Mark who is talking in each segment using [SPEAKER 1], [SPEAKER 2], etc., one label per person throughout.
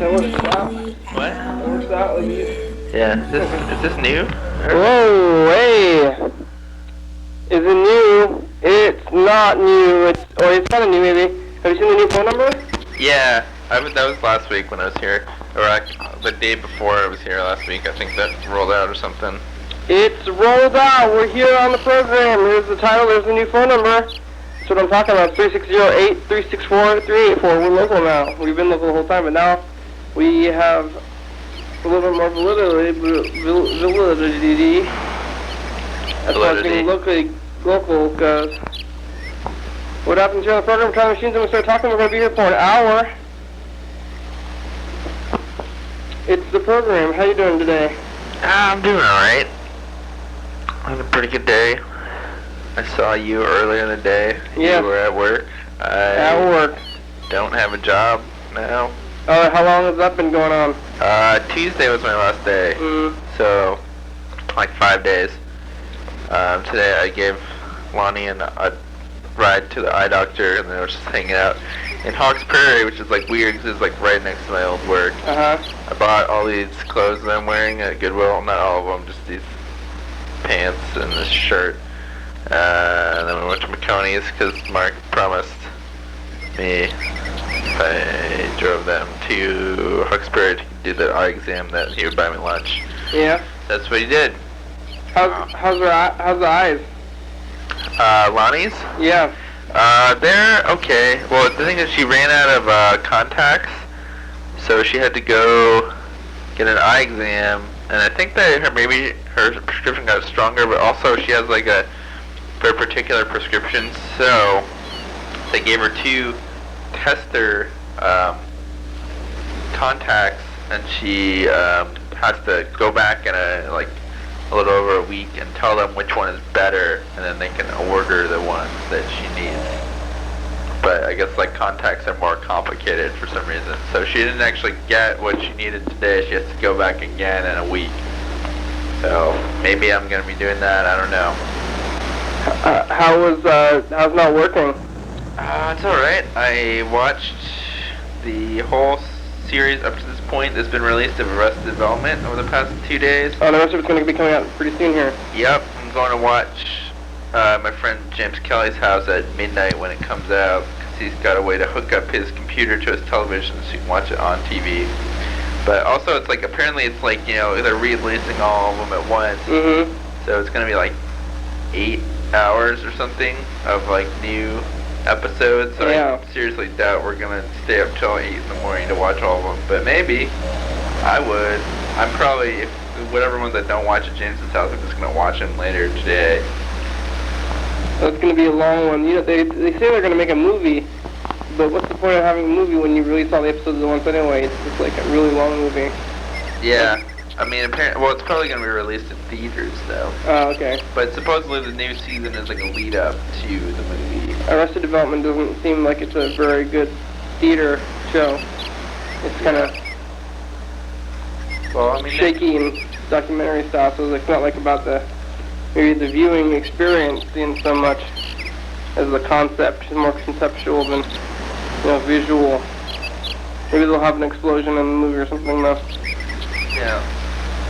[SPEAKER 1] That works out.
[SPEAKER 2] What?
[SPEAKER 1] That works out like you.
[SPEAKER 2] Yeah. Is this new?
[SPEAKER 1] Whoa, hey. Is it new? It's not new. It's kind of new maybe. Have you seen the new phone number?
[SPEAKER 2] Yeah. That was last week when I was here. Or the day before I was here last week. I think that rolled out or something.
[SPEAKER 1] It's rolled out. We're here on the program. Here's the title. There's the new phone number. That's what I'm talking about. 360-8364-384. We're local now. We've been local the whole time, but now we have a little bit more validity. That's why it's being local goes. What happens here on the program? Time machines. I'm going to start talking. We're going to be here for an hour. It's the program. How you doing today?
[SPEAKER 2] I'm doing alright. I had a pretty good day. I saw you earlier in the day.
[SPEAKER 1] Yeah.
[SPEAKER 2] You were at work.
[SPEAKER 1] At work.
[SPEAKER 2] Don't have a job now.
[SPEAKER 1] How long has that been going on?
[SPEAKER 2] Tuesday was my last day. So, like 5 days. Today I gave Lonnie a ride to the eye doctor, and then I was just hanging out in Hawks Prairie, which is like weird because it's like right next to my old work. I bought all these clothes that I'm wearing at Goodwill. Not all of them, just these pants and this shirt. And then we went to McConey's because Mark promised me if I drove them to Hawks Prairie to do the eye exam that he would buy me lunch.
[SPEAKER 1] Yeah.
[SPEAKER 2] That's what he did.
[SPEAKER 1] How's the eyes?
[SPEAKER 2] Lonnie's?
[SPEAKER 1] Yeah.
[SPEAKER 2] They're okay. Well, the thing is she ran out of contacts, so she had to go get an eye exam, and I think that maybe her prescription got stronger, but also she has like a very particular prescription, so they gave her 2 tester contacts, and she has to go back in a little over a week and tell them which one is better, and then they can order the ones that she needs. But I guess like contacts are more complicated for some reason, so she didn't actually get what she needed today. She has to go back again in a week. So maybe I'm gonna be doing that. I don't know.
[SPEAKER 1] How's not working?
[SPEAKER 2] It's all right. I watched the whole series up to this point that's been released of Arrested Development over the past 2 days.
[SPEAKER 1] Oh, the rest of it's going to be coming out pretty soon here.
[SPEAKER 2] Yep, I'm going to watch my friend James Kelly's house at midnight when it comes out, because he's got a way to hook up his computer to his television so you can watch it on TV. But also it's like, apparently it's like, you know, they're releasing all of them at once. So it's going to be like 8 hours or something of like new episodes, so I seriously doubt we're gonna stay up till 8 in the morning to watch all of them, but maybe I would. I'm probably, if whatever ones I don't watch at James's house, I'm just gonna watch them later today.
[SPEAKER 1] That's gonna be a long one. You know, they say they're gonna make a movie, but what's the point of having a movie when you release all the episodes at once anyway? It's just like a really long movie. Yeah.
[SPEAKER 2] I mean, apparently, well, it's probably going to be released in theaters, though.
[SPEAKER 1] Oh, okay.
[SPEAKER 2] But supposedly the new season is like a lead-up to the movie.
[SPEAKER 1] Arrested Development doesn't seem like it's a very good theater show. It's kind of shaky and documentary style, so it's not like about maybe the viewing experience in so much as the concept. It's more conceptual than, you know, visual. Maybe they'll have an explosion in the movie or something, though.
[SPEAKER 2] Yeah.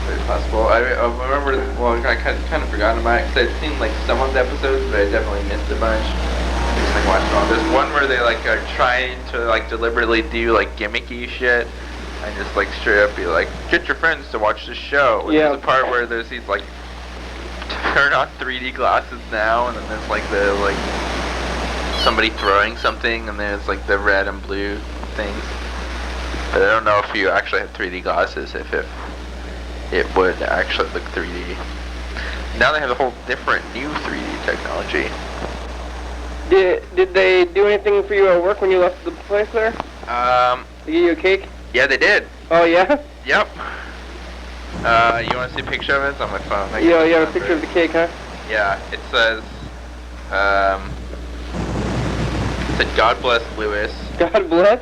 [SPEAKER 2] Very possible. I remember, well, I kind of forgotten about it, because I'd seen like some of the episodes, but I definitely missed a bunch. Just like watching all. There's one where they like are trying to like deliberately do like gimmicky shit, and just like straight up be like, get your friends to watch this show. And there's a part where there's these like, turn on 3D glasses now, and then there's like the somebody throwing something, and there's like the red and blue things. But I don't know if you actually have 3D glasses, if it would actually look 3D. Now they have a whole different new 3D technology.
[SPEAKER 1] Did they do anything for you at work when you left the place there? They give you a cake?
[SPEAKER 2] Yeah, they did.
[SPEAKER 1] Oh, yeah?
[SPEAKER 2] Yep. You want to see a picture of it? It's on my phone.
[SPEAKER 1] Yeah, you have a picture of the cake, huh?
[SPEAKER 2] Yeah, it says, it said, God bless Lewis.
[SPEAKER 1] God bless?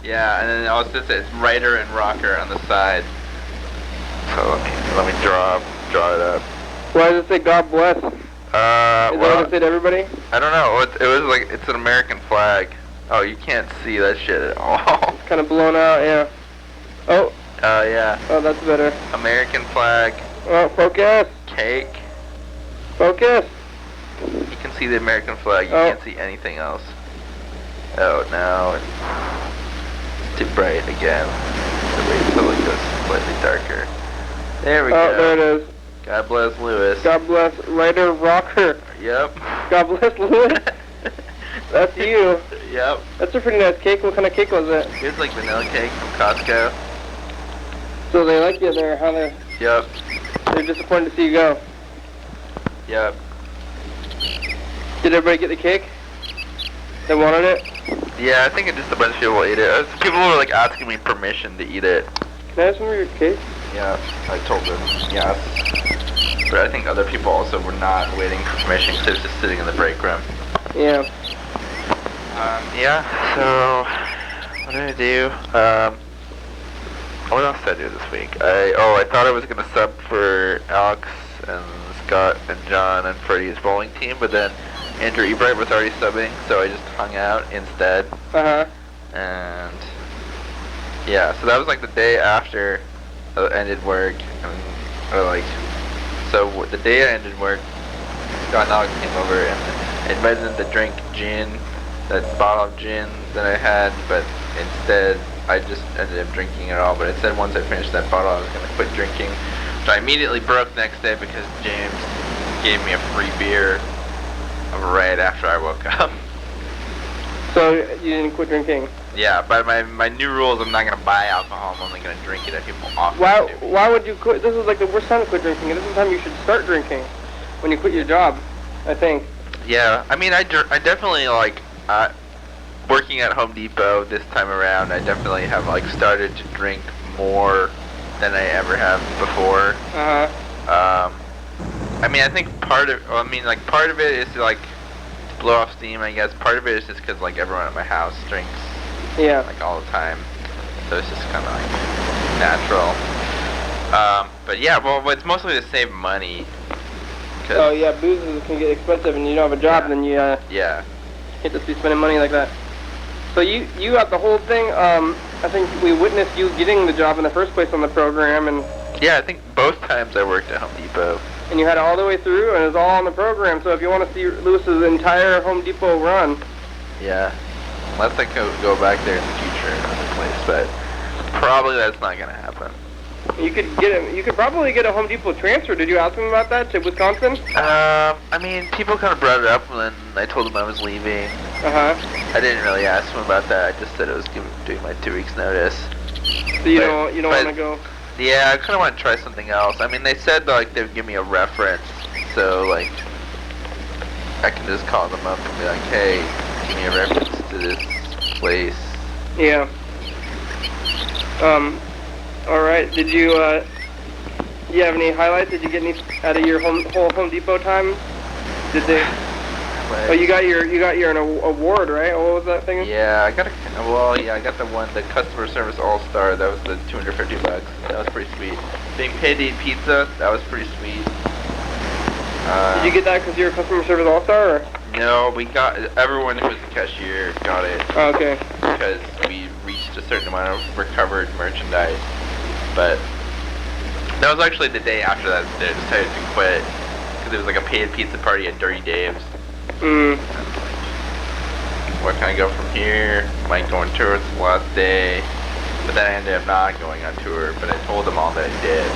[SPEAKER 2] Yeah, and then it also says writer and rocker on the side. So let me draw it up.
[SPEAKER 1] Why does it say God bless? Is that what it said to everybody?
[SPEAKER 2] I don't know. It was like, it's an American flag. Oh, you can't see that shit at all.
[SPEAKER 1] It's kind of blown out, yeah. Oh.
[SPEAKER 2] Yeah.
[SPEAKER 1] Oh, that's better.
[SPEAKER 2] American flag.
[SPEAKER 1] Oh, focus.
[SPEAKER 2] Cake.
[SPEAKER 1] Focus.
[SPEAKER 2] You can see the American flag. You can't see anything else. Oh, no. It's too bright again. So wait until it goes slightly darker. There we go.
[SPEAKER 1] Oh, there it is.
[SPEAKER 2] God bless Lewis.
[SPEAKER 1] God bless Ryder Rocker.
[SPEAKER 2] Yep.
[SPEAKER 1] God bless Lewis. That's you.
[SPEAKER 2] Yep.
[SPEAKER 1] That's a pretty nice cake. What kind of cake was it?
[SPEAKER 2] It's like vanilla cake from Costco.
[SPEAKER 1] So they like you there, huh?
[SPEAKER 2] Yep.
[SPEAKER 1] They're disappointed to see you go.
[SPEAKER 2] Yep.
[SPEAKER 1] Did everybody get the cake? They wanted it?
[SPEAKER 2] Yeah, I think just a bunch of people ate it. People were like asking me permission to eat it.
[SPEAKER 1] Can I have some of your cake?
[SPEAKER 2] Yeah, I told them yes. But I think other people also were not waiting for permission because it was just sitting in the break room.
[SPEAKER 1] Yeah.
[SPEAKER 2] Yeah, so what did I do? What else did I do this week? I thought I was going to sub for Alex and Scott and John and Freddie's bowling team, but then Andrew Ebright was already subbing, so I just hung out instead.
[SPEAKER 1] Uh-huh.
[SPEAKER 2] And yeah, so that was like the day after I ended work, and so the day I ended work, Scott and Alex came over and I invited them to drink gin, that bottle of gin that I had, but instead I just ended up drinking it all. But I said once I finished that bottle I was going to quit drinking, which I immediately broke next day because James gave me a free beer right after I woke up.
[SPEAKER 1] So you didn't quit drinking?
[SPEAKER 2] Yeah, but my new rule is I'm not going to buy alcohol, I'm only going to drink it at people offer.
[SPEAKER 1] Why would you quit? This is like the worst time to quit drinking. This is the time you should start drinking, when you quit your job, I think.
[SPEAKER 2] Yeah, I mean, I definitely, like, working at Home Depot this time around, I definitely have, like, started to drink more than I ever have before.
[SPEAKER 1] Uh-huh.
[SPEAKER 2] I mean, I think part of it is, like, to blow off steam, I guess. Part of it is just because, like, everyone at my house drinks,
[SPEAKER 1] yeah,
[SPEAKER 2] like, all the time. So it's just kind of, like, natural. But yeah, well, it's mostly to save money.
[SPEAKER 1] Oh, yeah, booze can get expensive and you don't have a job, then you,
[SPEAKER 2] yeah.
[SPEAKER 1] can't just be spending money like that. So you got the whole thing, I think we witnessed you getting the job in the first place on the program, and...
[SPEAKER 2] Yeah, I think both times I worked at Home Depot.
[SPEAKER 1] And you had it all the way through, and it was all on the program, so if you want to see Lewis's entire Home Depot run...
[SPEAKER 2] Yeah, unless I could go back there in the future in another place, but probably that's not going to happen.
[SPEAKER 1] You could probably get a Home Depot transfer. Did you ask them about that to Wisconsin?
[SPEAKER 2] I mean, people kind of brought it up when I told them I was leaving.
[SPEAKER 1] Uh-huh.
[SPEAKER 2] I didn't really ask them about that. I just said I was doing my 2 weeks notice.
[SPEAKER 1] So you don't want to go?
[SPEAKER 2] Yeah, I kind of want to try something else. I mean, they said like they would give me a reference, so like I can just call them up and be like, hey, give me a reference to this place.
[SPEAKER 1] Yeah. All right. Did you have any highlights? Did you get any out of your whole Home Depot time? Did they? Oh, you got your award, right? What was that thing?
[SPEAKER 2] Yeah, I got the one, the customer service all-star. That was the $250. That was pretty sweet. Being paid to eat pizza, that was pretty sweet.
[SPEAKER 1] Did you get that because you're a customer service all-star? Or?
[SPEAKER 2] No, everyone who was the cashier got it.
[SPEAKER 1] Oh, okay.
[SPEAKER 2] Because we reached a certain amount of recovered merchandise. But that was actually the day after that I decided to quit. Because it was like a paid pizza party at Dirty Dave's. What can I go from here? Might go on tour, it's the last day. But then I ended up not going on tour, but I told them all that I did.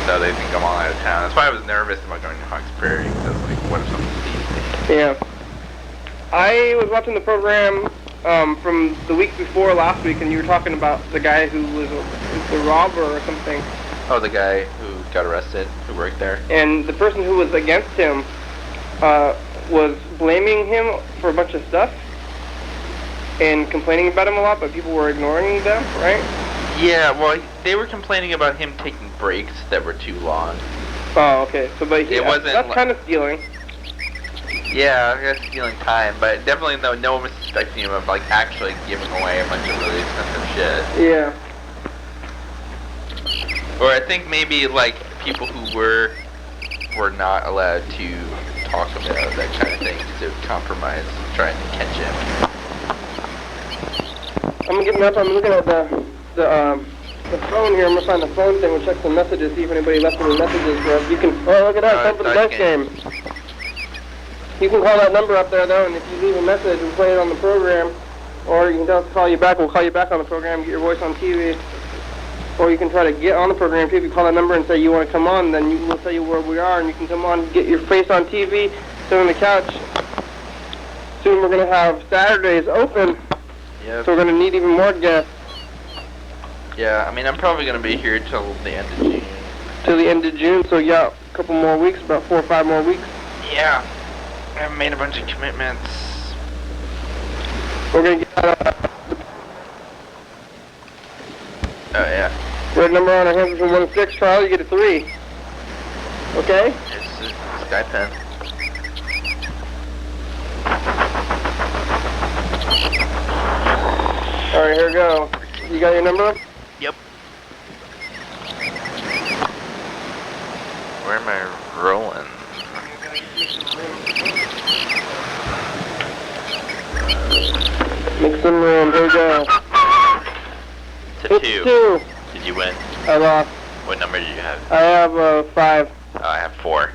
[SPEAKER 2] So they think I'm all out of town. That's why I was nervous about going to Hawks Prairie, because I was like, what if someone sees me?
[SPEAKER 1] Yeah. I was watching the program from the week before last week, and you were talking about the guy who was the robber or something.
[SPEAKER 2] Oh, the guy who got arrested, who worked there?
[SPEAKER 1] And the person who was against him was blaming him for a bunch of stuff and complaining about him a lot, but people were ignoring them, right?
[SPEAKER 2] Yeah, well, they were complaining about him taking breaks that were too long.
[SPEAKER 1] Oh, okay. So, but that's kind of stealing.
[SPEAKER 2] Yeah, I guess stealing time, but definitely no one was suspecting him of like actually giving away a bunch of really expensive shit.
[SPEAKER 1] Yeah.
[SPEAKER 2] Or I think maybe like people who were not allowed to talk about that kind of thing to compromise trying to catch him.
[SPEAKER 1] I'm getting up. I'm looking at the the phone here. I'm gonna find the phone thing. We'll check some messages, see if anybody left any messages for us. You can. Oh, look at that! Time for the dice game. You can call that number up there though, and if you leave a message, we'll play it on the program. Or you can tell us to call you back. We'll call you back on the program, get your voice on TV. Or you can try to get on the program too. If you call that number and say you want to come on, then we'll tell you where we are, and you can come on, get your face on TV, sit on the couch. Soon we're gonna have Saturdays open.
[SPEAKER 2] Yep.
[SPEAKER 1] So we're gonna need even more guests.
[SPEAKER 2] Yeah, I mean, I'm probably gonna be here till the end of June.
[SPEAKER 1] Till the end of June, so yeah, a couple more weeks, about 4 or 5 more weeks.
[SPEAKER 2] Yeah, I've made a bunch of commitments.
[SPEAKER 1] We're gonna get
[SPEAKER 2] Oh yeah.
[SPEAKER 1] red number on our hands from 1 to 6. Charlie, you get a 3. Okay?
[SPEAKER 2] It's a sky pen.
[SPEAKER 1] All right, here we go. You got your number?
[SPEAKER 2] Yep. Where am I rolling?
[SPEAKER 1] Make some room. Here we go.
[SPEAKER 2] To
[SPEAKER 1] It's 2.
[SPEAKER 2] Did you win?
[SPEAKER 1] I lost.
[SPEAKER 2] What number did you have?
[SPEAKER 1] I have 5.
[SPEAKER 2] Oh, I have 4.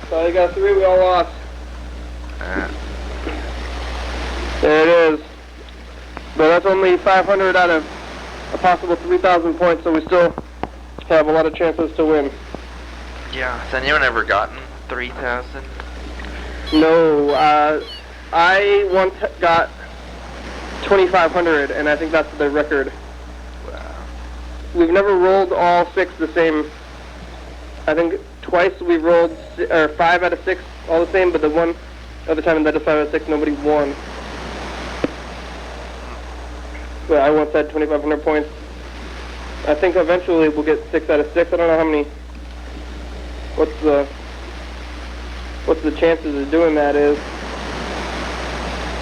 [SPEAKER 1] So you got 3. We all lost. There it is. But that's only 500 out of a possible 3,000 points, so we still have a lot of chances to win.
[SPEAKER 2] Yeah. Has anyone ever gotten 3,000?
[SPEAKER 1] No, I once got 2,500, and I think that's the record.
[SPEAKER 2] Wow.
[SPEAKER 1] We've never rolled all 6 the same. I think twice we've rolled 5 out of 6 all the same, but the one other time that is 5 out of 6, nobody won. But I once had 2,500 points. I think eventually we'll get 6 out of 6. I don't know how many. What's the chances of doing that is?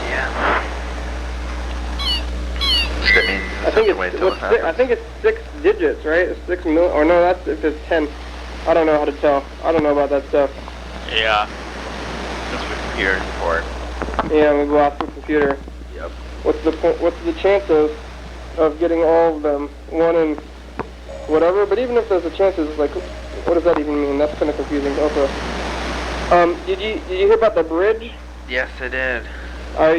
[SPEAKER 2] Yeah. That means
[SPEAKER 1] I think it's 6 digits, right? It's 6 mil. Or no, that's if it's 10. I don't know how to tell. I don't know about that stuff.
[SPEAKER 2] Yeah. That's what computer for.
[SPEAKER 1] Yeah, we go off the computer.
[SPEAKER 2] Yep.
[SPEAKER 1] What's the chances of getting all of them? 1 in whatever. But even if there's a chances, like, what does that even mean? That's kind of confusing. Also, did you hear about the bridge?
[SPEAKER 2] Yes, I did.
[SPEAKER 1] Were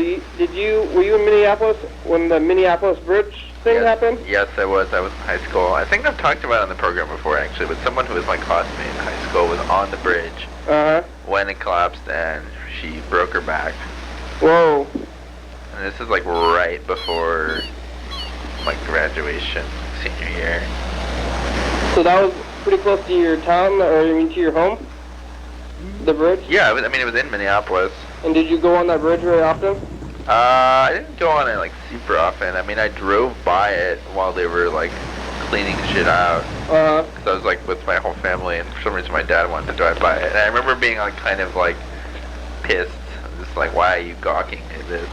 [SPEAKER 1] you in Minneapolis when the Minneapolis bridge thing happened?
[SPEAKER 2] Yes, I was. I was in high school. I think I've talked about it on the program before, actually, but someone who was my classmate in high school was on the bridge when it collapsed, and she broke her back.
[SPEAKER 1] Whoa.
[SPEAKER 2] And this is like right before my graduation, senior year.
[SPEAKER 1] So that was pretty close to your town, or you mean to your home? The bridge?
[SPEAKER 2] Yeah, I mean, it was in Minneapolis.
[SPEAKER 1] And did you go on that bridge very often?
[SPEAKER 2] I didn't go on it like super often. I mean, I drove by it while they were like cleaning shit out. Because I was like with my whole family, and for some reason my dad wanted to drive by it. And I remember being like kind of like pissed. Just like, why are you gawking at this?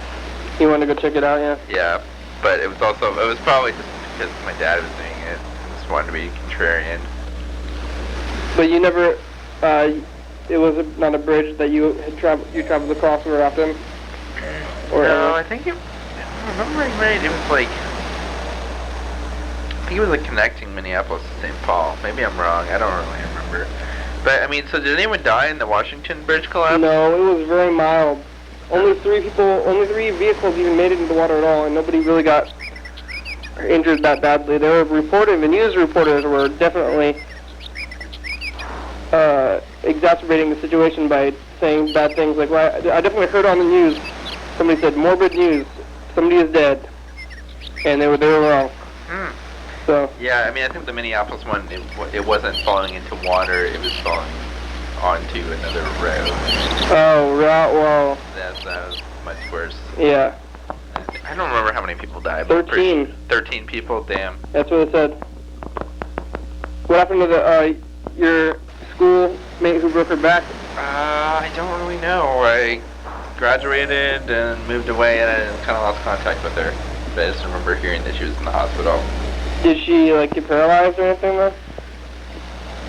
[SPEAKER 1] You wanted to go check it out, yeah?
[SPEAKER 2] Yeah, but it was probably just because my dad was doing it. I just wanted to be contrarian.
[SPEAKER 1] But you never, it was not a bridge that you traveled across very often? Or
[SPEAKER 2] no, I think if I'm remembering right, it was like, I think it was like connecting Minneapolis to St. Paul. Maybe I'm wrong. I don't really remember. But I mean, so did anyone die in the Washington bridge collapse?
[SPEAKER 1] No, it was very mild. Only 3 vehicles even made it into the water at all, and nobody really got injured that badly. They were reported, the news reporters were definitely exacerbating the situation by saying bad things. Like, well, I definitely heard on the news, somebody said, morbid news, somebody is dead, and they were wrong. So
[SPEAKER 2] yeah, I mean, I think the Minneapolis one, it wasn't falling into water, it was falling onto another road.
[SPEAKER 1] Oh, right, well.
[SPEAKER 2] That was much worse.
[SPEAKER 1] Yeah.
[SPEAKER 2] I don't remember how many people died.
[SPEAKER 1] 13.
[SPEAKER 2] 13 people, damn.
[SPEAKER 1] That's what it said. What happened to your schoolmate who broke her back?
[SPEAKER 2] I don't really know. I graduated and moved away, and I kind of lost contact with her. But I just remember hearing that she was in the hospital.
[SPEAKER 1] Did she, like, get paralyzed or anything, though?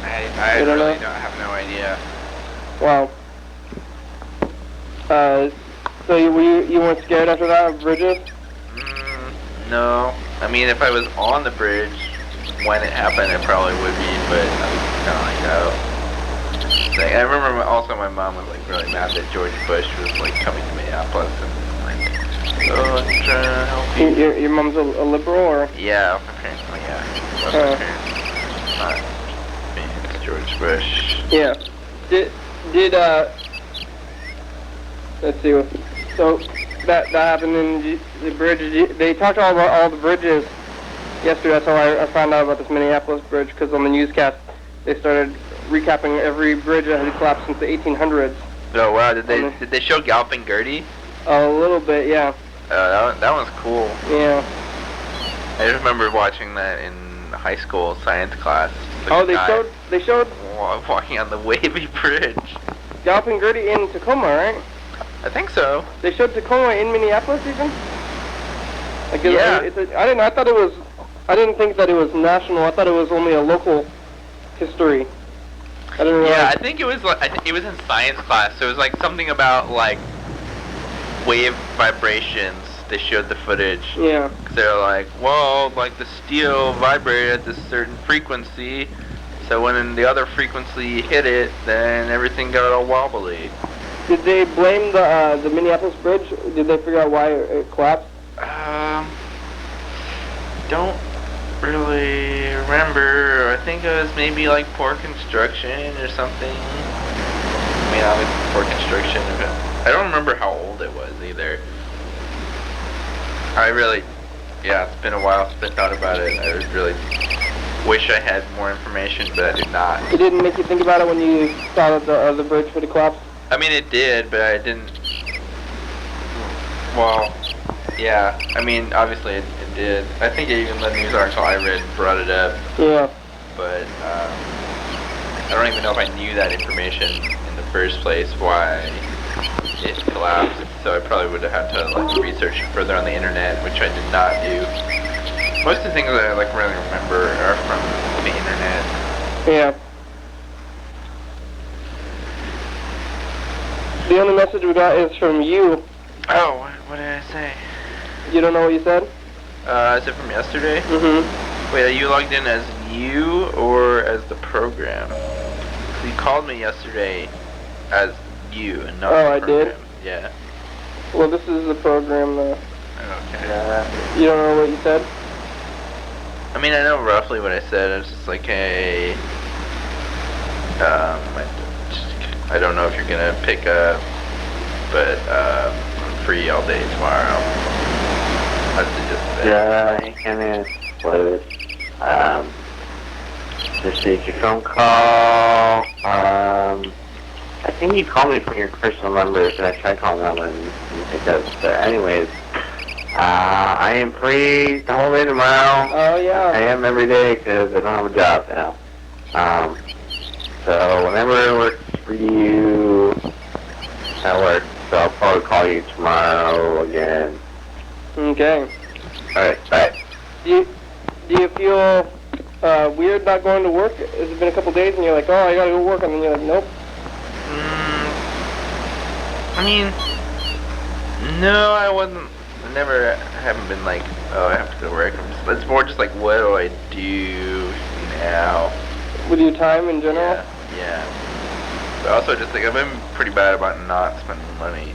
[SPEAKER 2] I really don't have no idea.
[SPEAKER 1] Wow. So you weren't scared after that of bridges?
[SPEAKER 2] No. I mean, if I was on the bridge when it happened, it probably would be, but I was kind of like, oh. Like, I remember also my mom was like really mad that George Bush was like coming to Minneapolis and like, oh, I'm trying to help you.
[SPEAKER 1] Your mom's a liberal, or?
[SPEAKER 2] Yeah, apparently, yeah. Both my parents. Not me, it's George Bush.
[SPEAKER 1] Yeah. Let's see. So that happened in the bridge. They talked all about all the bridges yesterday. That's how I found out about this Minneapolis bridge, because on the newscast they started recapping every bridge that had collapsed since the 1800s.
[SPEAKER 2] Oh wow! Did they show Galloping Gertie?
[SPEAKER 1] A little bit, yeah.
[SPEAKER 2] That was cool.
[SPEAKER 1] Yeah.
[SPEAKER 2] I just remember watching that in high school science class.
[SPEAKER 1] They showed
[SPEAKER 2] walking on the wavy bridge.
[SPEAKER 1] Galloping Gertie in Tacoma, right?
[SPEAKER 2] I think so.
[SPEAKER 1] They showed Tacoma in Minneapolis even. Like
[SPEAKER 2] yeah.
[SPEAKER 1] I didn't think that it was national. I thought it was only a local history. I didn't realize.
[SPEAKER 2] Yeah, I think it was in science class. So it was like something about like wave vibrations. They showed the footage.
[SPEAKER 1] Yeah.
[SPEAKER 2] They're like, well, like the steel vibrated at this certain frequency, so when the other frequency hit it, then everything got all wobbly.
[SPEAKER 1] Did they blame the Minneapolis bridge? Did they figure out why it collapsed?
[SPEAKER 2] Don't really remember. I think it was maybe like poor construction or something. I mean, obviously poor construction. I don't remember how old it was either. Yeah, it's been a while since I thought about it. I really wish I had more information, but I did not.
[SPEAKER 1] It didn't make you think about it when you saw that the bridge would have collapsed?
[SPEAKER 2] I mean, it did, but I didn't. Well, yeah. I mean, obviously it did. I think even the news article I read brought it up.
[SPEAKER 1] Yeah.
[SPEAKER 2] But I don't even know if I knew that information in the first place, why it collapsed. So I probably would have had to like research further on the internet, which I did not do. Most of the things that I like really remember are from the internet.
[SPEAKER 1] Yeah. The only message we got is from you.
[SPEAKER 2] Oh, what did I say?
[SPEAKER 1] You don't know what you said?
[SPEAKER 2] Is it from yesterday?
[SPEAKER 1] Mm-hmm.
[SPEAKER 2] Wait, are you logged in as you or as the program? You called me yesterday as you and not the program.
[SPEAKER 1] Did?
[SPEAKER 2] Yeah.
[SPEAKER 1] Well, this is the program, though.
[SPEAKER 2] Okay.
[SPEAKER 1] You don't know what you said?
[SPEAKER 2] I mean, I know roughly what I said. It's just like, hey, I don't know if you're gonna pick up, but I'm free all day tomorrow. That's the gist of it.
[SPEAKER 3] Yeah, I came in close. Received your phone call. I think you called me from your personal number, so I tried calling that one and picked up. But anyways, I am free the whole day tomorrow.
[SPEAKER 1] Oh, yeah.
[SPEAKER 3] I am every day because I don't have a job now. So whenever it works for you, that works. So I'll probably call you tomorrow again.
[SPEAKER 1] Okay.
[SPEAKER 3] Alright, bye.
[SPEAKER 1] Do you feel weird not going to work? Has it been a couple days and you're like, oh, I gotta go work, and then you're like, nope?
[SPEAKER 2] I mean, no, I wasn't. I haven't been like, oh, I have to go to work. It's more just like, what do I do now?
[SPEAKER 1] With your time in general?
[SPEAKER 2] Yeah. But also just like, I've been pretty bad about not spending money.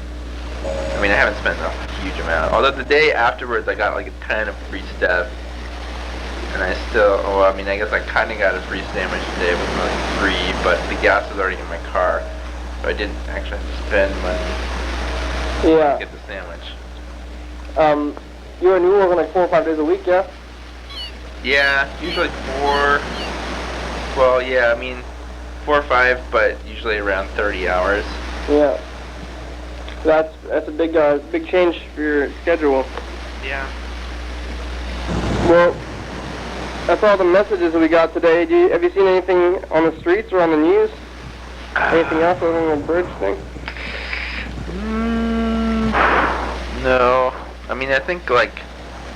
[SPEAKER 2] I mean, I haven't spent a huge amount. Although the day afterwards, I got like a ton of free stuff. And I still, well, I mean, I guess I kind of got a free sandwich today. It wasn't really free, but the gas was already in my car. So I didn't actually have to spend money to get the sandwich.
[SPEAKER 1] You and you working like 4 or 5 days a week, yeah?
[SPEAKER 2] Yeah, usually 4. Well, yeah, I mean, 4 or 5, but usually around 30 hours.
[SPEAKER 1] Yeah. That's a big change for your schedule.
[SPEAKER 2] Yeah.
[SPEAKER 1] Well, that's all the messages we got today. Have you seen anything on the streets or on the news? Anything else other than the bridge thing?
[SPEAKER 2] No. I mean, I think like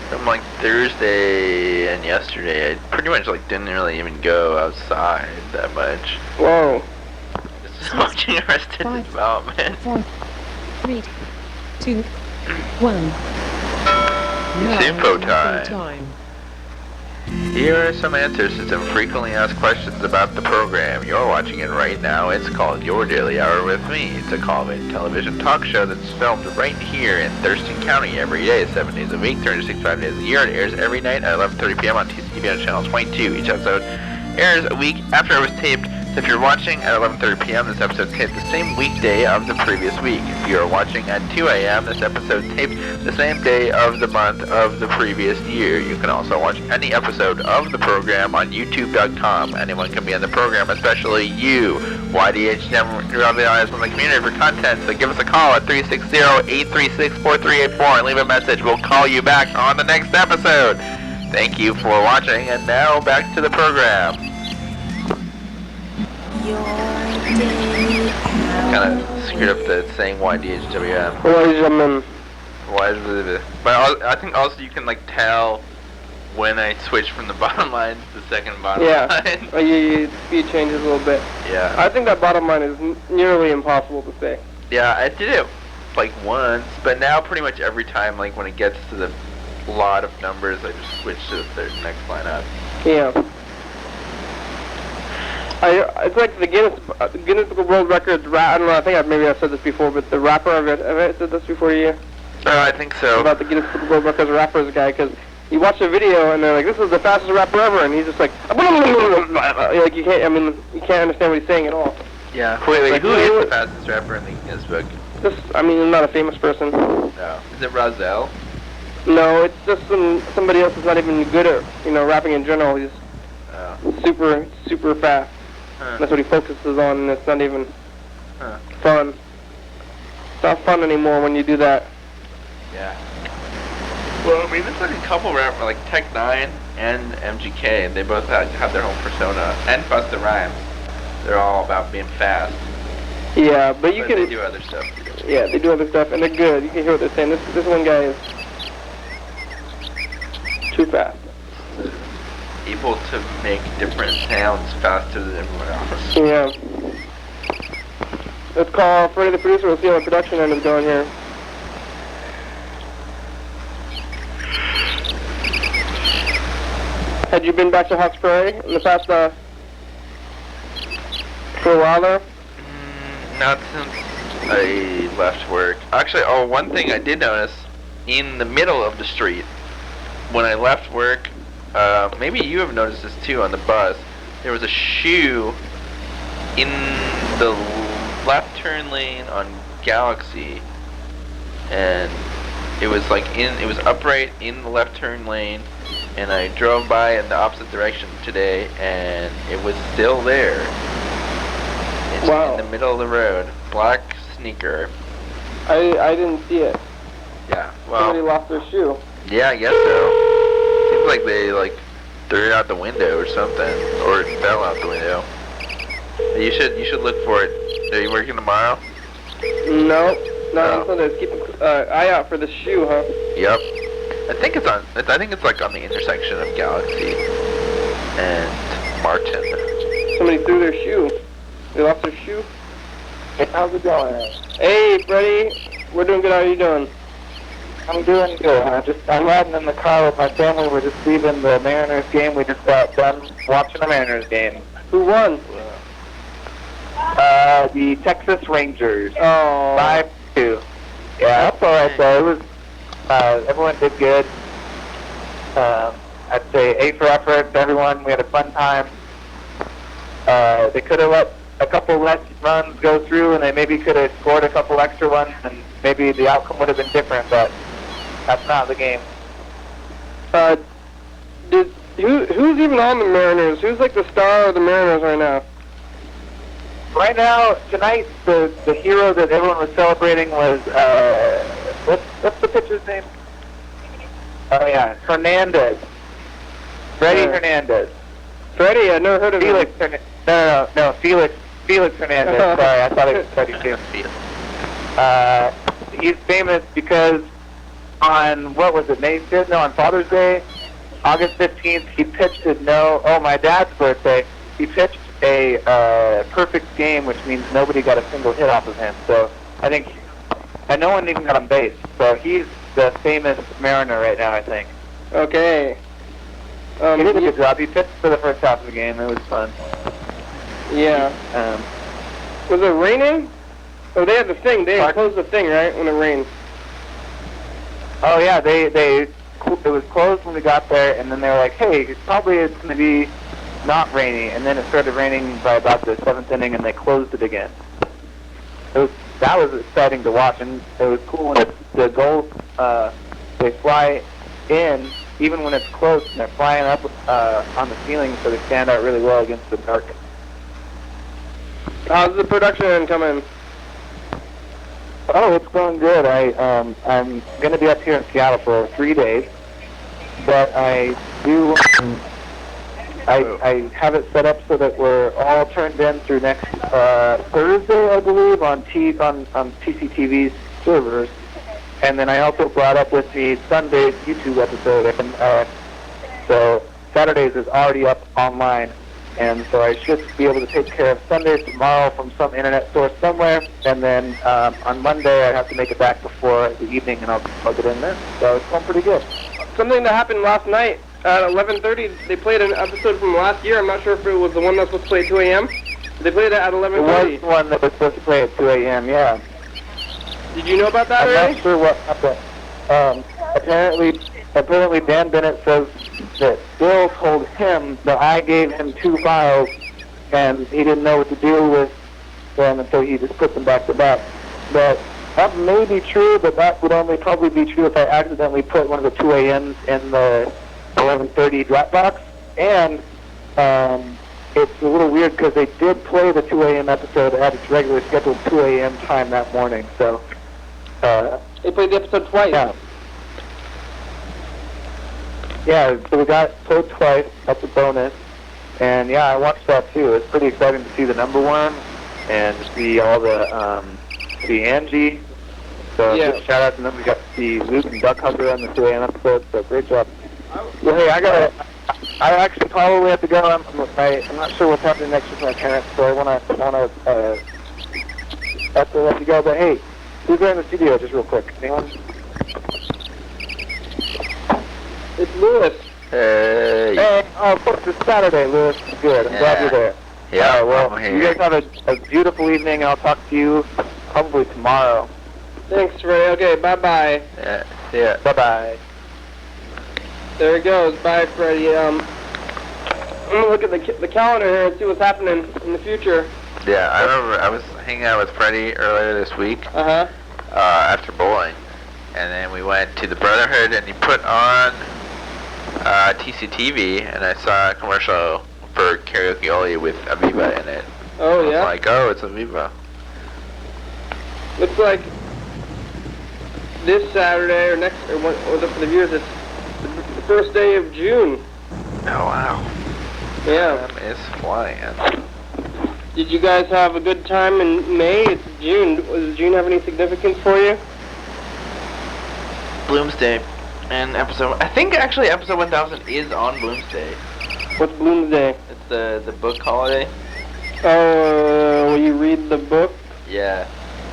[SPEAKER 2] from like Thursday and yesterday, I pretty much like didn't really even go outside that much.
[SPEAKER 1] Whoa.
[SPEAKER 2] Just watching Arrested Development.
[SPEAKER 4] 4, 3, 2, 1.
[SPEAKER 2] It's info time. Here are some answers to some frequently asked questions about the program. You're watching it right now. It's called Your Daily Hour with Me. It's a call-in television talk show that's filmed right here in Thurston County every day, 7 days a week, 365 days a year. It airs every night at 11:30 p.m. on TCTV on Channel 22. Each episode airs a week after it was taped. So if you're watching at 11:30 p.m., this episode taped the same weekday of the previous week. If you're watching at 2 a.m., this episode taped the same day of the month of the previous year. You can also watch any episode of the program on YouTube.com. Anyone can be on the program, especially you. YDHWM relies on the community for content, so give us a call at 360-836-4384 and leave a message. We'll call you back on the next episode. Thank you for watching, and now back to the program. Kind of screwed up the saying YDHWM.
[SPEAKER 1] YDHWM.
[SPEAKER 2] But I think also you can like tell when I switch from the bottom line to the second bottom line.
[SPEAKER 1] Yeah, speed changes a little bit.
[SPEAKER 2] Yeah.
[SPEAKER 1] I think that bottom line is nearly impossible to say.
[SPEAKER 2] Yeah, I did it like once, but now pretty much every time, like when it gets to the lot of numbers, I just switch to the next line up.
[SPEAKER 1] Yeah. It's like the Guinness World Records. I don't know. I think I've said this before, but the rapper. Have I said this before to you?
[SPEAKER 2] I think so.
[SPEAKER 1] About the Guinness World Records rapper's guy, because you watch the video and they're like, "This is the fastest rapper ever," and he's just like, like you can't. I mean, you can't understand what he's saying at all.
[SPEAKER 2] Yeah. Wait, like, who is the fastest rapper in the Guinness Book?
[SPEAKER 1] I'm not a famous person.
[SPEAKER 2] No. Is it Rozelle?
[SPEAKER 1] No, it's just somebody else who's not even good at rapping in general. He's super fast.
[SPEAKER 2] Huh.
[SPEAKER 1] That's what he focuses on, and it's not even fun. It's not fun anymore when you do that.
[SPEAKER 2] Yeah. Well, I mean, there's like a couple rappers, like Tech 9 and MGK, and they both have their own persona. And Busta Rhymes. They're all about being fast.
[SPEAKER 1] Yeah, but you can...
[SPEAKER 2] They do other stuff.
[SPEAKER 1] Yeah, they do other stuff, and they're good. You can hear what they're saying. This one guy is too fast.
[SPEAKER 2] Able to make different sounds faster than everyone else.
[SPEAKER 1] Yeah. Let's call Freddie the producer. We'll see how the production end is going here. Had you been back to Hawks Prairie in the past, for a while there?
[SPEAKER 2] Not since I left work. Actually, one thing I did notice, in the middle of the street, when I left work, maybe you have noticed this too on the bus, there was a shoe in the left turn lane on Galaxy, and it was like it was upright in the left turn lane, and I drove by in the opposite direction today, and it was still there. It's in the middle of the road. Black sneaker.
[SPEAKER 1] I didn't see it.
[SPEAKER 2] Yeah, well.
[SPEAKER 1] Somebody lost their shoe.
[SPEAKER 2] Yeah, I guess so. Seems like they threw it out the window or something, or it fell out the window. You should look for it. Are you working tomorrow?
[SPEAKER 1] No, not until keep an eye out for the shoe, huh?
[SPEAKER 2] Yep. I think it's like on the intersection of Galaxy and Martin.
[SPEAKER 1] Somebody threw their shoe. They lost their shoe.
[SPEAKER 4] Hey, how's it going?
[SPEAKER 1] Hey, Freddie. We're doing good. How are you doing?
[SPEAKER 4] I'm doing good. I'm riding in the car with my family. We're just leaving the Mariners game. We just got done watching the Mariners game.
[SPEAKER 1] Who won?
[SPEAKER 4] The Texas Rangers.
[SPEAKER 1] Oh.
[SPEAKER 4] 5-2. Yeah, that's all right though. It was. Everyone did good. I'd say A for effort to everyone. We had a fun time. They could have let a couple less runs go through, and they maybe could have scored a couple extra ones, and maybe the outcome would have been different, but that's not the game.
[SPEAKER 1] Who's even on the Mariners? Who's like the star of the Mariners right now?
[SPEAKER 4] Right now, tonight, the hero that everyone was celebrating was, what's the pitcher's name? Oh yeah, Hernandez. Freddie Hernandez.
[SPEAKER 1] Freddie? I never heard of
[SPEAKER 4] Felix
[SPEAKER 1] him.
[SPEAKER 4] No, Felix Hernandez. Sorry, I thought it was Freddie too. He's famous because on, what was it, May 5th? No, on Father's Day, August 15th, he pitched my dad's birthday, he pitched a perfect game, which means nobody got a single hit off of him. So and no one even got on base. So he's the famous Mariner right now, I think.
[SPEAKER 1] Okay.
[SPEAKER 4] He did a good job. He pitched for the first half of the game. It was fun.
[SPEAKER 1] Yeah. Was it raining? Oh, they had the thing. They had closed the thing, right, when it rained.
[SPEAKER 4] Oh yeah, it was closed when we got there, and then they were like, hey, it's going to be not rainy, and then it started raining by about the 7th inning, and they closed it again. That was exciting to watch, and it was cool when the goals, they fly in, even when it's close, and they're flying up on the ceiling, so they stand out really well against the dark.
[SPEAKER 1] How's the production coming?
[SPEAKER 4] Oh, it's going good. I'm going to be up here in Seattle for 3 days, but I have it set up so that we're all turned in through next Thursday, I believe, on TCTV's servers. And then I also brought up with me Sunday's YouTube episode, and so Saturday's is already up online. And so I should be able to take care of Sundays tomorrow from some internet source somewhere, and then on Monday I have to make it back before the evening, and I'll plug it in there. So it's going pretty good.
[SPEAKER 1] Something that happened last night at 11:30. They played an episode from last year. I'm not sure if it was the one that was supposed to play at 2 a.m. They played it at 11:30.
[SPEAKER 4] It was the one that was supposed to play at 2 a.m. Yeah.
[SPEAKER 1] Did you know about that
[SPEAKER 4] I'm
[SPEAKER 1] already?
[SPEAKER 4] not sure what happened. Apparently Dan Bennett says that Bill told him that I gave him 2 files, and he didn't know what to do with them, and so he just put them back to back. But that may be true, but that would only probably be true if I accidentally put one of the 2 a.m.s in the 11:30 Dropbox. And it's a little weird because they did play the 2 a.m. episode at its regular scheduled 2 a.m. time that morning. So
[SPEAKER 1] They played the episode twice.
[SPEAKER 4] yeah. Yeah, so we got played twice. That's a bonus. And yeah, I watched that too. It's pretty exciting to see the number one and to see all the, see Angie. So
[SPEAKER 1] Yeah.
[SPEAKER 4] big shout out to them. We got to see Luke and Duck Hugger on the 2 a.m. episode. So great job. Well, hey, I actually probably have to go. I'm not sure what's happening next with my parents, so I have to let you go. But hey, who's there in the studio just real quick? Anyone?
[SPEAKER 1] It's Lewis.
[SPEAKER 2] Hey.
[SPEAKER 4] Hey, of course, it's Saturday, Lewis. Good. I'm glad you're there.
[SPEAKER 2] Yeah,
[SPEAKER 4] well,
[SPEAKER 2] I'm here.
[SPEAKER 4] you guys have a beautiful evening, and I'll talk to you probably tomorrow.
[SPEAKER 1] Thanks, Ray. Okay, bye-bye.
[SPEAKER 2] Yeah. See ya.
[SPEAKER 4] Bye-bye.
[SPEAKER 1] There it goes. Bye, Freddie. I'm gonna look at the calendar here and see what's happening in the future.
[SPEAKER 2] Yeah, I remember I was hanging out with Freddie earlier this week after bowling, and then we went to the Brotherhood, and he put on TCTV, and I saw a commercial for Karaoke Oli with Aviva in it.
[SPEAKER 1] Oh,
[SPEAKER 2] I
[SPEAKER 1] yeah?
[SPEAKER 2] was like, oh, it's Aviva.
[SPEAKER 1] Looks like this Saturday, or next, or for the viewers, it's the first day of June.
[SPEAKER 2] Oh, wow.
[SPEAKER 1] Yeah.
[SPEAKER 2] Time is flying.
[SPEAKER 1] Did you guys have a good time in May? It's June. Does June have any significance for you?
[SPEAKER 2] Bloomsday. And I think actually episode 1000 is on Bloomsday.
[SPEAKER 1] What's Bloomsday?
[SPEAKER 2] It's the book holiday.
[SPEAKER 1] Oh, will you read the book
[SPEAKER 2] Yeah.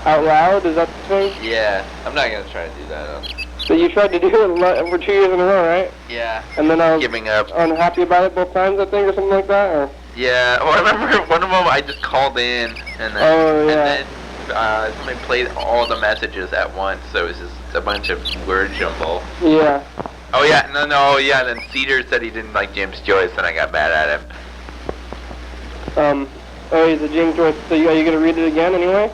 [SPEAKER 1] out loud? Is that the thing?
[SPEAKER 2] Yeah. I'm not gonna try to do that.
[SPEAKER 1] So you tried to do it for 2 years in a row, right?
[SPEAKER 2] Yeah.
[SPEAKER 1] And then I was
[SPEAKER 2] Giving up.
[SPEAKER 1] unhappy about it both times, I think, or something like that? Or?
[SPEAKER 2] Yeah. Well, I remember one of them I just called in, and then,
[SPEAKER 1] Oh, yeah.
[SPEAKER 2] and then somebody played all the messages at once, so it was just a bunch of word jumble.
[SPEAKER 1] Yeah.
[SPEAKER 2] Oh yeah, no, yeah. And then Cedar said he didn't like James Joyce, and I got mad at him.
[SPEAKER 1] Oh, he's a James Joyce. So are you gonna read it again anyway?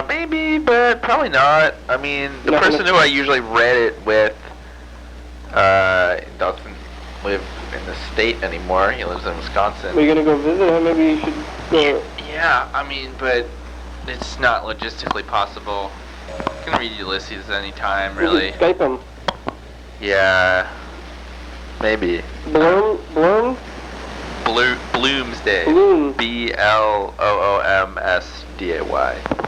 [SPEAKER 2] Maybe, but probably not. I mean, the person who I usually read it with, doesn't live in the state anymore. He lives in Wisconsin.
[SPEAKER 1] Are you gonna go visit him? Maybe you should go.
[SPEAKER 2] Yeah, I mean, but it's not logistically possible. I can read Ulysses anytime, really.
[SPEAKER 1] You can Skype him.
[SPEAKER 2] Yeah, maybe.
[SPEAKER 1] Bloom?
[SPEAKER 2] Bloomsday.
[SPEAKER 1] Bloom.
[SPEAKER 2] Bloomsday.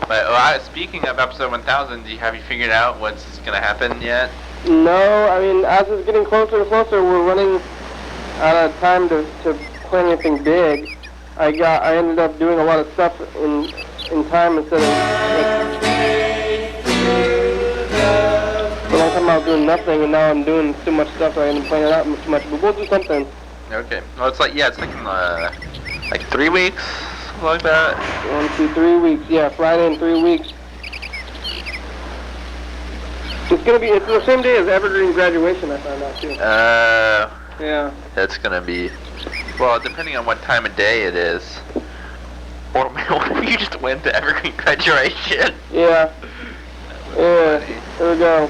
[SPEAKER 2] But speaking of episode 1000, have you figured out what's gonna happen yet?
[SPEAKER 1] No, I mean, as it's getting closer and closer, we're running out of time to plan anything big. I ended up doing a lot of stuff in time instead of For a long time I was doing nothing, and now I'm doing too much stuff, so I didn't plan it out too much. But we'll do something.
[SPEAKER 2] Okay. Well, it's like in like 3 weeks, something like that.
[SPEAKER 1] 1, 2, 3 weeks. Yeah, Friday in 3 weeks. It's the same day as Evergreen graduation, I found out too.
[SPEAKER 2] Yeah. That's gonna be, well, depending on what time of day it is. Or what if you just went to Evergreen graduation?
[SPEAKER 1] Yeah. Yeah. There we go.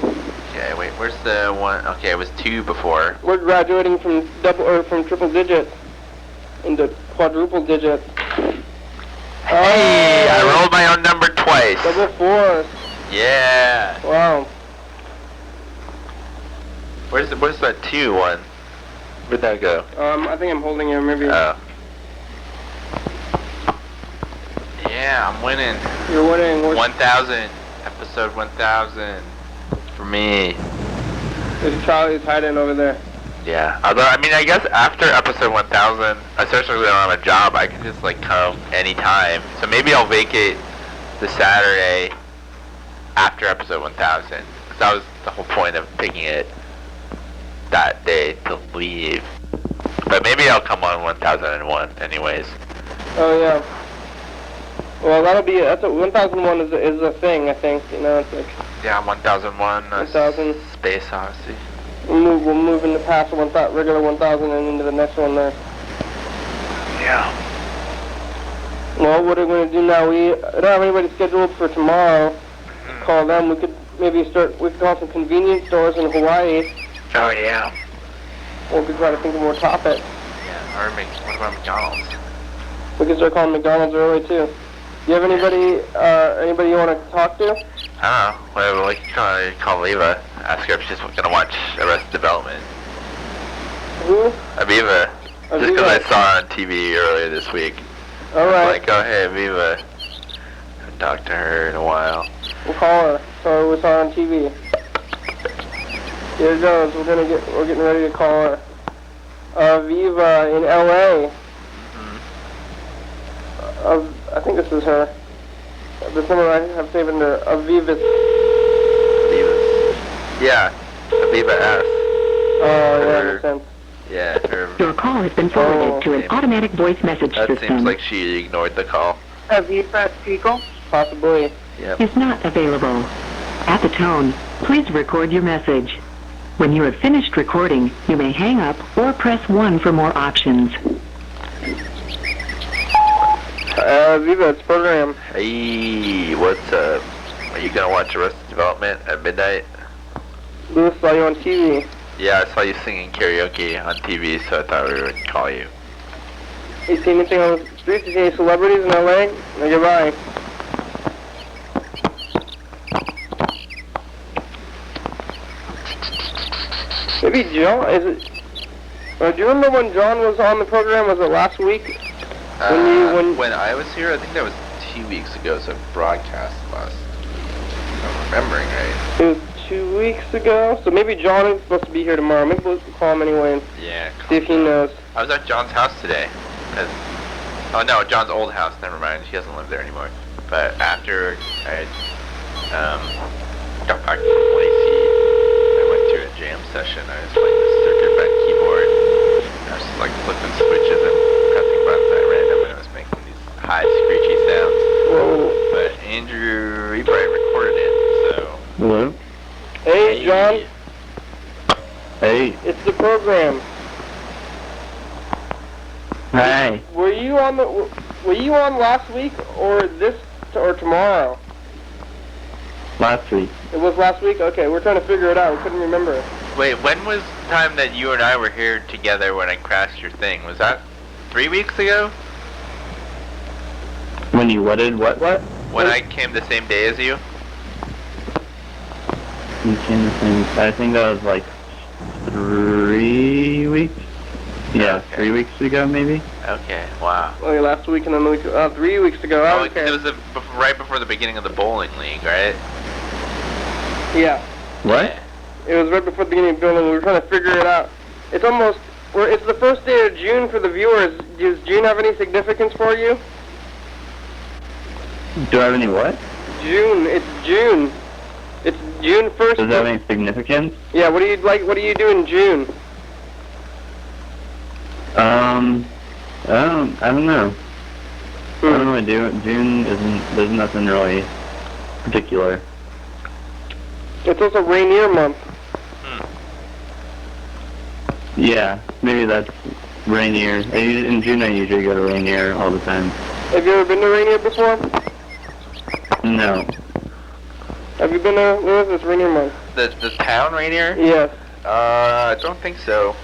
[SPEAKER 2] Okay, wait, where's the one? Okay, it was 2 before.
[SPEAKER 1] We're graduating from triple digits into quadruple digits.
[SPEAKER 2] Hey, I rolled my own number twice.
[SPEAKER 1] Double 4s.
[SPEAKER 2] Yeah.
[SPEAKER 1] Wow.
[SPEAKER 2] Where's that 2 one? Where'd that go?
[SPEAKER 1] I think I'm holding it, maybe.
[SPEAKER 2] Oh. Yeah, I'm winning.
[SPEAKER 1] You're winning.
[SPEAKER 2] 1,000. Episode 1,000. For me.
[SPEAKER 1] There's Charlie's hiding over there.
[SPEAKER 2] Yeah. Although, I mean, I guess after episode 1,000, especially when I'm on a job, I can just, like, come anytime. So maybe I'll vacate the Saturday after episode 1,000. Because that was the whole point of picking it that day to leave. But maybe I'll come on 1001 anyways.
[SPEAKER 1] Oh, yeah. Well, that's 1001 is a thing, I think. You know, it's like...
[SPEAKER 2] Yeah, 1001.
[SPEAKER 1] 1000.
[SPEAKER 2] Space Odyssey.
[SPEAKER 1] We'll move into past regular 1000 and into the next one there.
[SPEAKER 2] Yeah.
[SPEAKER 1] Well, what are we going to do now? We don't have anybody scheduled for tomorrow. Call them. We could call some convenience stores in Hawaii.
[SPEAKER 2] Oh, yeah.
[SPEAKER 1] Or we could try to think of more topics.
[SPEAKER 2] Yeah, or what about McDonald's?
[SPEAKER 1] We could start calling McDonald's early, too. Do you have anybody you want to talk to?
[SPEAKER 2] I don't know. Well, we can call Eva. Ask her if she's going to watch Arrested Development.
[SPEAKER 1] Who?
[SPEAKER 2] Aviva. Just because I saw her on TV earlier this week.
[SPEAKER 1] Alright.
[SPEAKER 2] Like, oh, hey, Aviva. I haven't talked to her in a while.
[SPEAKER 1] We'll call her. So we saw her on TV. Here it goes. We're getting ready to call her. Aviva in LA. I think this is her. This number I have saved under Aviva's.
[SPEAKER 2] Yeah, Aviva S.
[SPEAKER 1] Oh, yeah, makes sense.
[SPEAKER 2] Yeah, her.
[SPEAKER 5] Your call has been forwarded to an automatic voice message
[SPEAKER 2] That
[SPEAKER 5] system.
[SPEAKER 2] seems like she ignored the call.
[SPEAKER 4] Aviva Eagle?
[SPEAKER 1] Possibly.
[SPEAKER 2] Yep.
[SPEAKER 5] Is not available. At the tone, please record your message. When you have finished recording, you may hang up or press 1 for more options.
[SPEAKER 1] Aviva, it's program.
[SPEAKER 2] Hey, what's up? Are you gonna watch Arrested Development at midnight?
[SPEAKER 1] Lewis saw you on TV.
[SPEAKER 2] Yeah, I saw you singing karaoke on TV, so I thought we would call you.
[SPEAKER 1] You see anything on the streets? You see any celebrities in LA? No, goodbye. Maybe John, is it... do you remember when John was on the program? Was it last week?
[SPEAKER 2] When I was here, I think that was 2 weeks ago, so broadcast last. If I'm remembering right.
[SPEAKER 1] It was 2 weeks ago? So maybe John is supposed to be here tomorrow. Maybe we'll call him anyway and
[SPEAKER 2] Yeah.
[SPEAKER 1] see if he knows.
[SPEAKER 2] I was at John's house today. Oh no, John's old house, never mind. He doesn't live there anymore. But after I got back from Lacey, I went to a jam session. I was playing the circuit bent keyboard. I was just like flipping switches and pressing buttons at random, and I was making these high screechy sounds.
[SPEAKER 1] Whoa.
[SPEAKER 2] But Andrew Rebright recorded it, so...
[SPEAKER 3] Hello?
[SPEAKER 1] Hey, John.
[SPEAKER 3] Hey.
[SPEAKER 1] It's the program.
[SPEAKER 3] Hi.
[SPEAKER 1] Were you on last week or tomorrow?
[SPEAKER 3] Last week.
[SPEAKER 1] It was last week? Okay, we're trying to figure it out. We couldn't remember.
[SPEAKER 2] Wait, when was the time that you and I were here together when I crashed your thing? Was that 3 weeks ago?
[SPEAKER 3] When you what?
[SPEAKER 2] When I came the same day as you?
[SPEAKER 3] You came the same. I think that was like 3 weeks. Yeah,
[SPEAKER 2] Okay.
[SPEAKER 3] 3 weeks ago maybe.
[SPEAKER 2] Okay, wow.
[SPEAKER 1] Okay, last week and then the week, 3 weeks ago.
[SPEAKER 2] Oh,
[SPEAKER 1] Okay.
[SPEAKER 2] it was right before the beginning of the bowling league, right?
[SPEAKER 1] Yeah.
[SPEAKER 3] What?
[SPEAKER 1] It was right before the beginning of building. We were trying to figure it out. It's it's the first day of June for the viewers. Does June have any significance for you?
[SPEAKER 3] Do I have any what?
[SPEAKER 1] June. It's June. It's June 1st.
[SPEAKER 3] Does that have any significance?
[SPEAKER 1] Yeah, what do you do in June?
[SPEAKER 3] I don't know. I don't really do it. June there's nothing really particular.
[SPEAKER 1] It's also Rainier Month.
[SPEAKER 3] Yeah, maybe that's Rainier. In June I usually go to Rainier all the time.
[SPEAKER 1] Have you ever been to Rainier before?
[SPEAKER 3] No.
[SPEAKER 1] Have you been to, what is this, Rainier Month?
[SPEAKER 2] The town Rainier?
[SPEAKER 1] Yes.
[SPEAKER 2] I don't think so.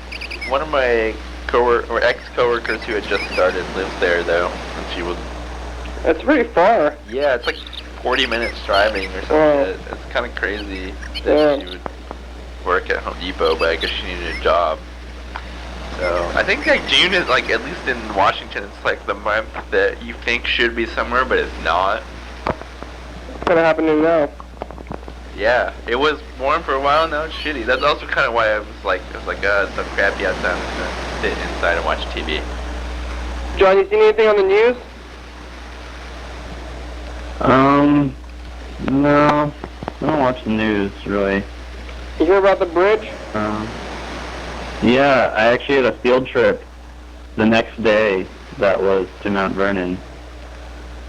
[SPEAKER 2] One of my ex-coworkers who had just started lives there though, and she was.
[SPEAKER 1] That's pretty far.
[SPEAKER 2] Yeah, it's like 40 minutes driving or something.
[SPEAKER 1] Wow.
[SPEAKER 2] It's kind of crazy that
[SPEAKER 1] Yeah.
[SPEAKER 2] she would work at Home Depot, but I guess she needed a job. So I think like June is like, at least in Washington, it's like the month that you think should be summer, but it's not.
[SPEAKER 1] What's kind of happening now?
[SPEAKER 2] Yeah, it was warm for a while. Now it's shitty. That's also kind of why I was like, it's so crappy outside. I'm just gonna sit inside and watch TV.
[SPEAKER 1] John, you seen anything on the news?
[SPEAKER 3] No. I don't watch the news, really.
[SPEAKER 1] You hear about the bridge?
[SPEAKER 3] Yeah, I actually had a field trip the next day that was to Mount Vernon.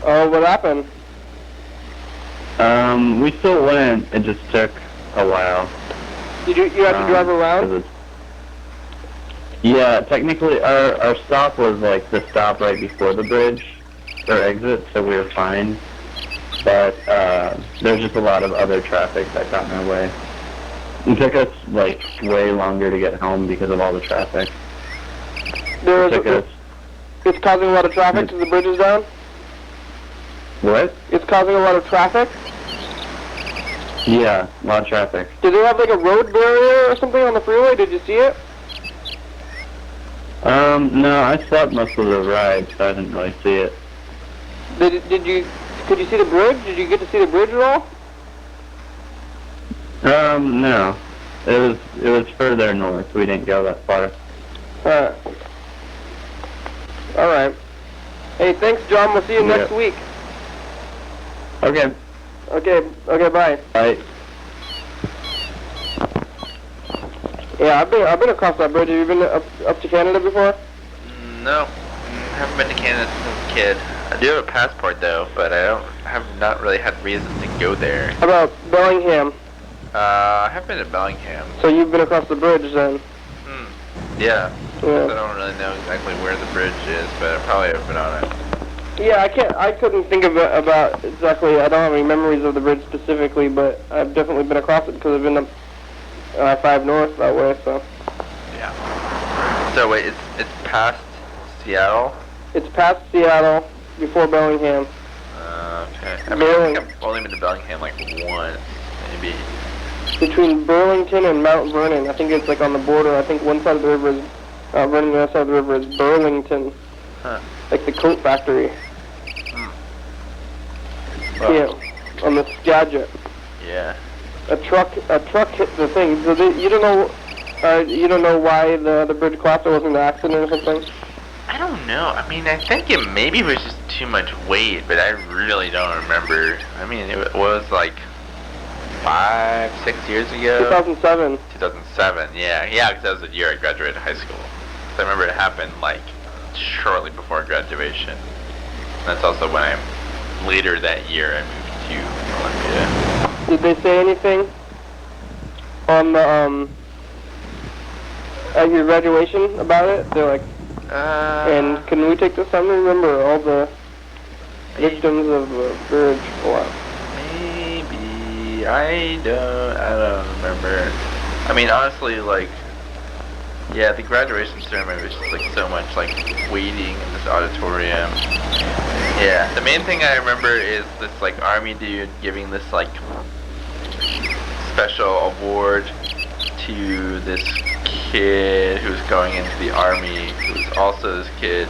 [SPEAKER 1] Oh, what happened?
[SPEAKER 3] We still went, it just took a while.
[SPEAKER 1] You had to drive around?
[SPEAKER 3] Yeah, technically our stop was like the stop right before the bridge, or exit, so we were fine. But there's just a lot of other traffic that got in our way. It took us like way longer to get home because of all the traffic.
[SPEAKER 1] It's causing a lot of traffic because the bridge is down?
[SPEAKER 3] What?
[SPEAKER 1] It's causing a lot of traffic?
[SPEAKER 3] Yeah, a lot of traffic.
[SPEAKER 1] Did they have like a road barrier or something on the freeway? Did you see it?
[SPEAKER 3] No, I slept most of the ride, so I didn't really see it.
[SPEAKER 1] Could you see the bridge? Did you get to see the bridge at all?
[SPEAKER 3] No. It was further north. We didn't go that far.
[SPEAKER 1] Alright. Hey, thanks, John. We'll see you next week.
[SPEAKER 3] Okay.
[SPEAKER 1] Okay, bye.
[SPEAKER 3] Bye.
[SPEAKER 1] Yeah, I've been across that bridge. Have you been up to Canada before?
[SPEAKER 2] No, haven't been to Canada since a kid. I do have a passport though, but I have not really had reason to go there.
[SPEAKER 1] How about Bellingham?
[SPEAKER 2] I have been to Bellingham.
[SPEAKER 1] So you've been across the bridge then?
[SPEAKER 2] Yeah. I don't really know exactly where the bridge is, but I probably have been on it.
[SPEAKER 1] Yeah, I couldn't think about exactly. I don't have any memories of the bridge specifically, but I've definitely been across it because I've been up I-5 north that way. So.
[SPEAKER 2] Yeah. So wait, it's past Seattle?
[SPEAKER 1] It's past Seattle, before Bellingham.
[SPEAKER 2] Okay. I think I've only been to Bellingham like once, maybe.
[SPEAKER 1] Between Burlington and Mount Vernon. I think it's like on the border. I think one side of the river is Mount Vernon, the other side of the river is Burlington.
[SPEAKER 2] Huh.
[SPEAKER 1] Like the coat factory.
[SPEAKER 2] Well,
[SPEAKER 1] yeah, on the Skagit.
[SPEAKER 2] Yeah.
[SPEAKER 1] A truck hit the thing. So you don't know why the bridge collapsed? It wasn't an accident or something?
[SPEAKER 2] I don't know. I mean, I think it maybe was just too much weight, but I really don't remember. I mean, it was like 5-6 years ago.
[SPEAKER 1] 2007.
[SPEAKER 2] 2007, yeah, because that was the year I graduated high school. So I remember it happened like shortly before graduation. That's also when later that year I moved to Olympia.
[SPEAKER 1] Did they say anything on the at your graduation about it? They're like, and can we take this time to remember all the victims of the bridge collapse?
[SPEAKER 2] Maybe. I don't remember. I mean, honestly, like, yeah, the graduation ceremony was just like so much like waiting in this auditorium. Yeah, the main thing I remember is this like army dude giving this like special award to this kid who's going into the army, who's also this kid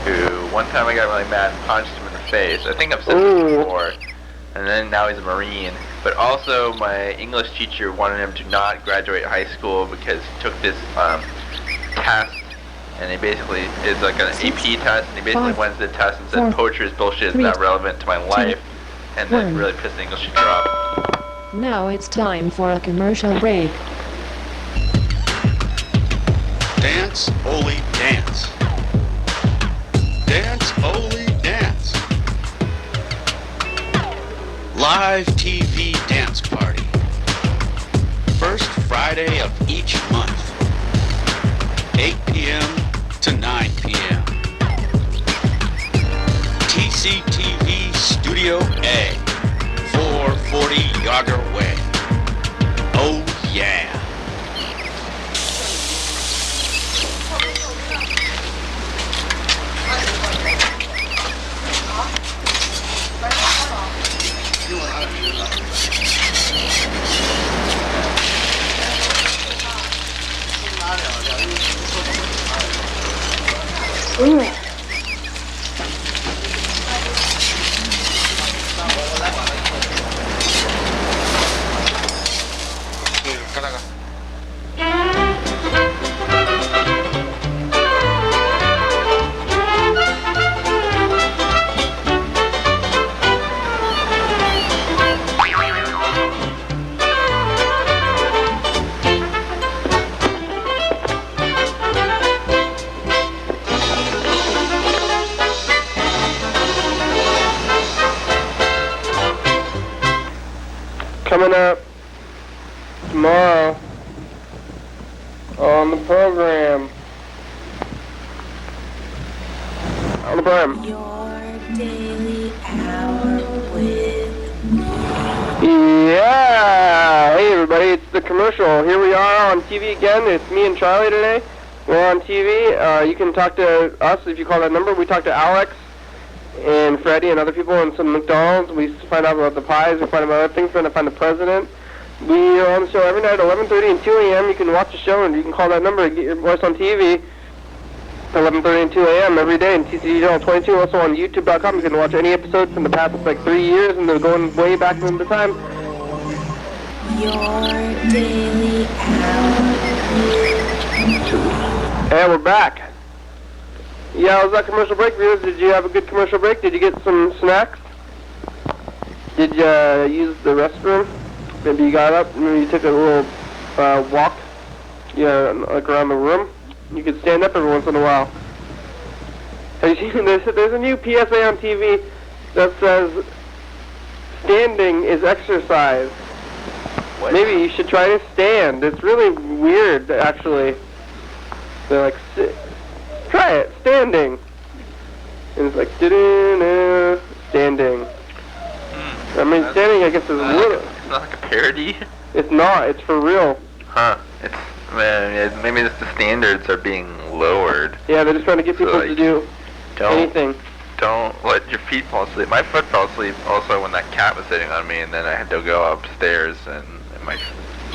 [SPEAKER 2] who one time I got really mad and punched him in the face. I think I've said this before. And then now he's a Marine. But also my English teacher wanted him to not graduate high school because he took this test, and he basically is like an AP test, and he basically went to the test and said poetry is bullshit, it's not relevant to my life, and then really pissed the English teacher off.
[SPEAKER 6] Now it's time for a commercial break.
[SPEAKER 7] Dance, Oli, dance. Dance, Oli, dance. Live TV dance party. First Friday of each month. 8 p.m. to 9 p.m. TCTV Studio A, 440 Yager Way. Oh yeah.
[SPEAKER 1] Coming up tomorrow on the program.
[SPEAKER 8] Your daily hour with me.
[SPEAKER 1] Yeah! Hey everybody, it's the commercial. Here we are on TV again. It's me and Charlie today. We're on TV. You can talk to us if you call that number. We talk to Alex and Freddie and other people in some McDonald's. We find out about the pies. We find out other things. We're trying to find the president. We are on the show every night at 11:30 and 2 a.m. You can watch the show and you can call that number and get your voice on TV. 11:30 and 2 a.m. every day in TCTV Channel 22. Also on YouTube.com. You can watch any episode from the past like 3 years, and they're going way back in the time.
[SPEAKER 8] Your daily hour with me.
[SPEAKER 1] And we're back. Yeah, was that commercial break, viewers? Did you have a good commercial break? Did you get some snacks? Did you use the restroom? Maybe you got up, maybe you took a little walk, like around the room. You could stand up every once in a while. Have you seen this? There's a new PSA on TV that says, standing is exercise.
[SPEAKER 2] What?
[SPEAKER 1] Maybe you should try to stand. It's really weird, actually. They're like, try it, standing. And it's like, standing. I mean, standing, I guess, is a little...
[SPEAKER 2] It's not like a parody?
[SPEAKER 1] It's not. It's for real.
[SPEAKER 2] Huh. It's, maybe just the standards are being lowered.
[SPEAKER 1] Yeah, they're just trying to get people to do anything.
[SPEAKER 2] Don't let your feet fall asleep. My foot fell asleep also when that cat was sitting on me, and then I had to go upstairs, and my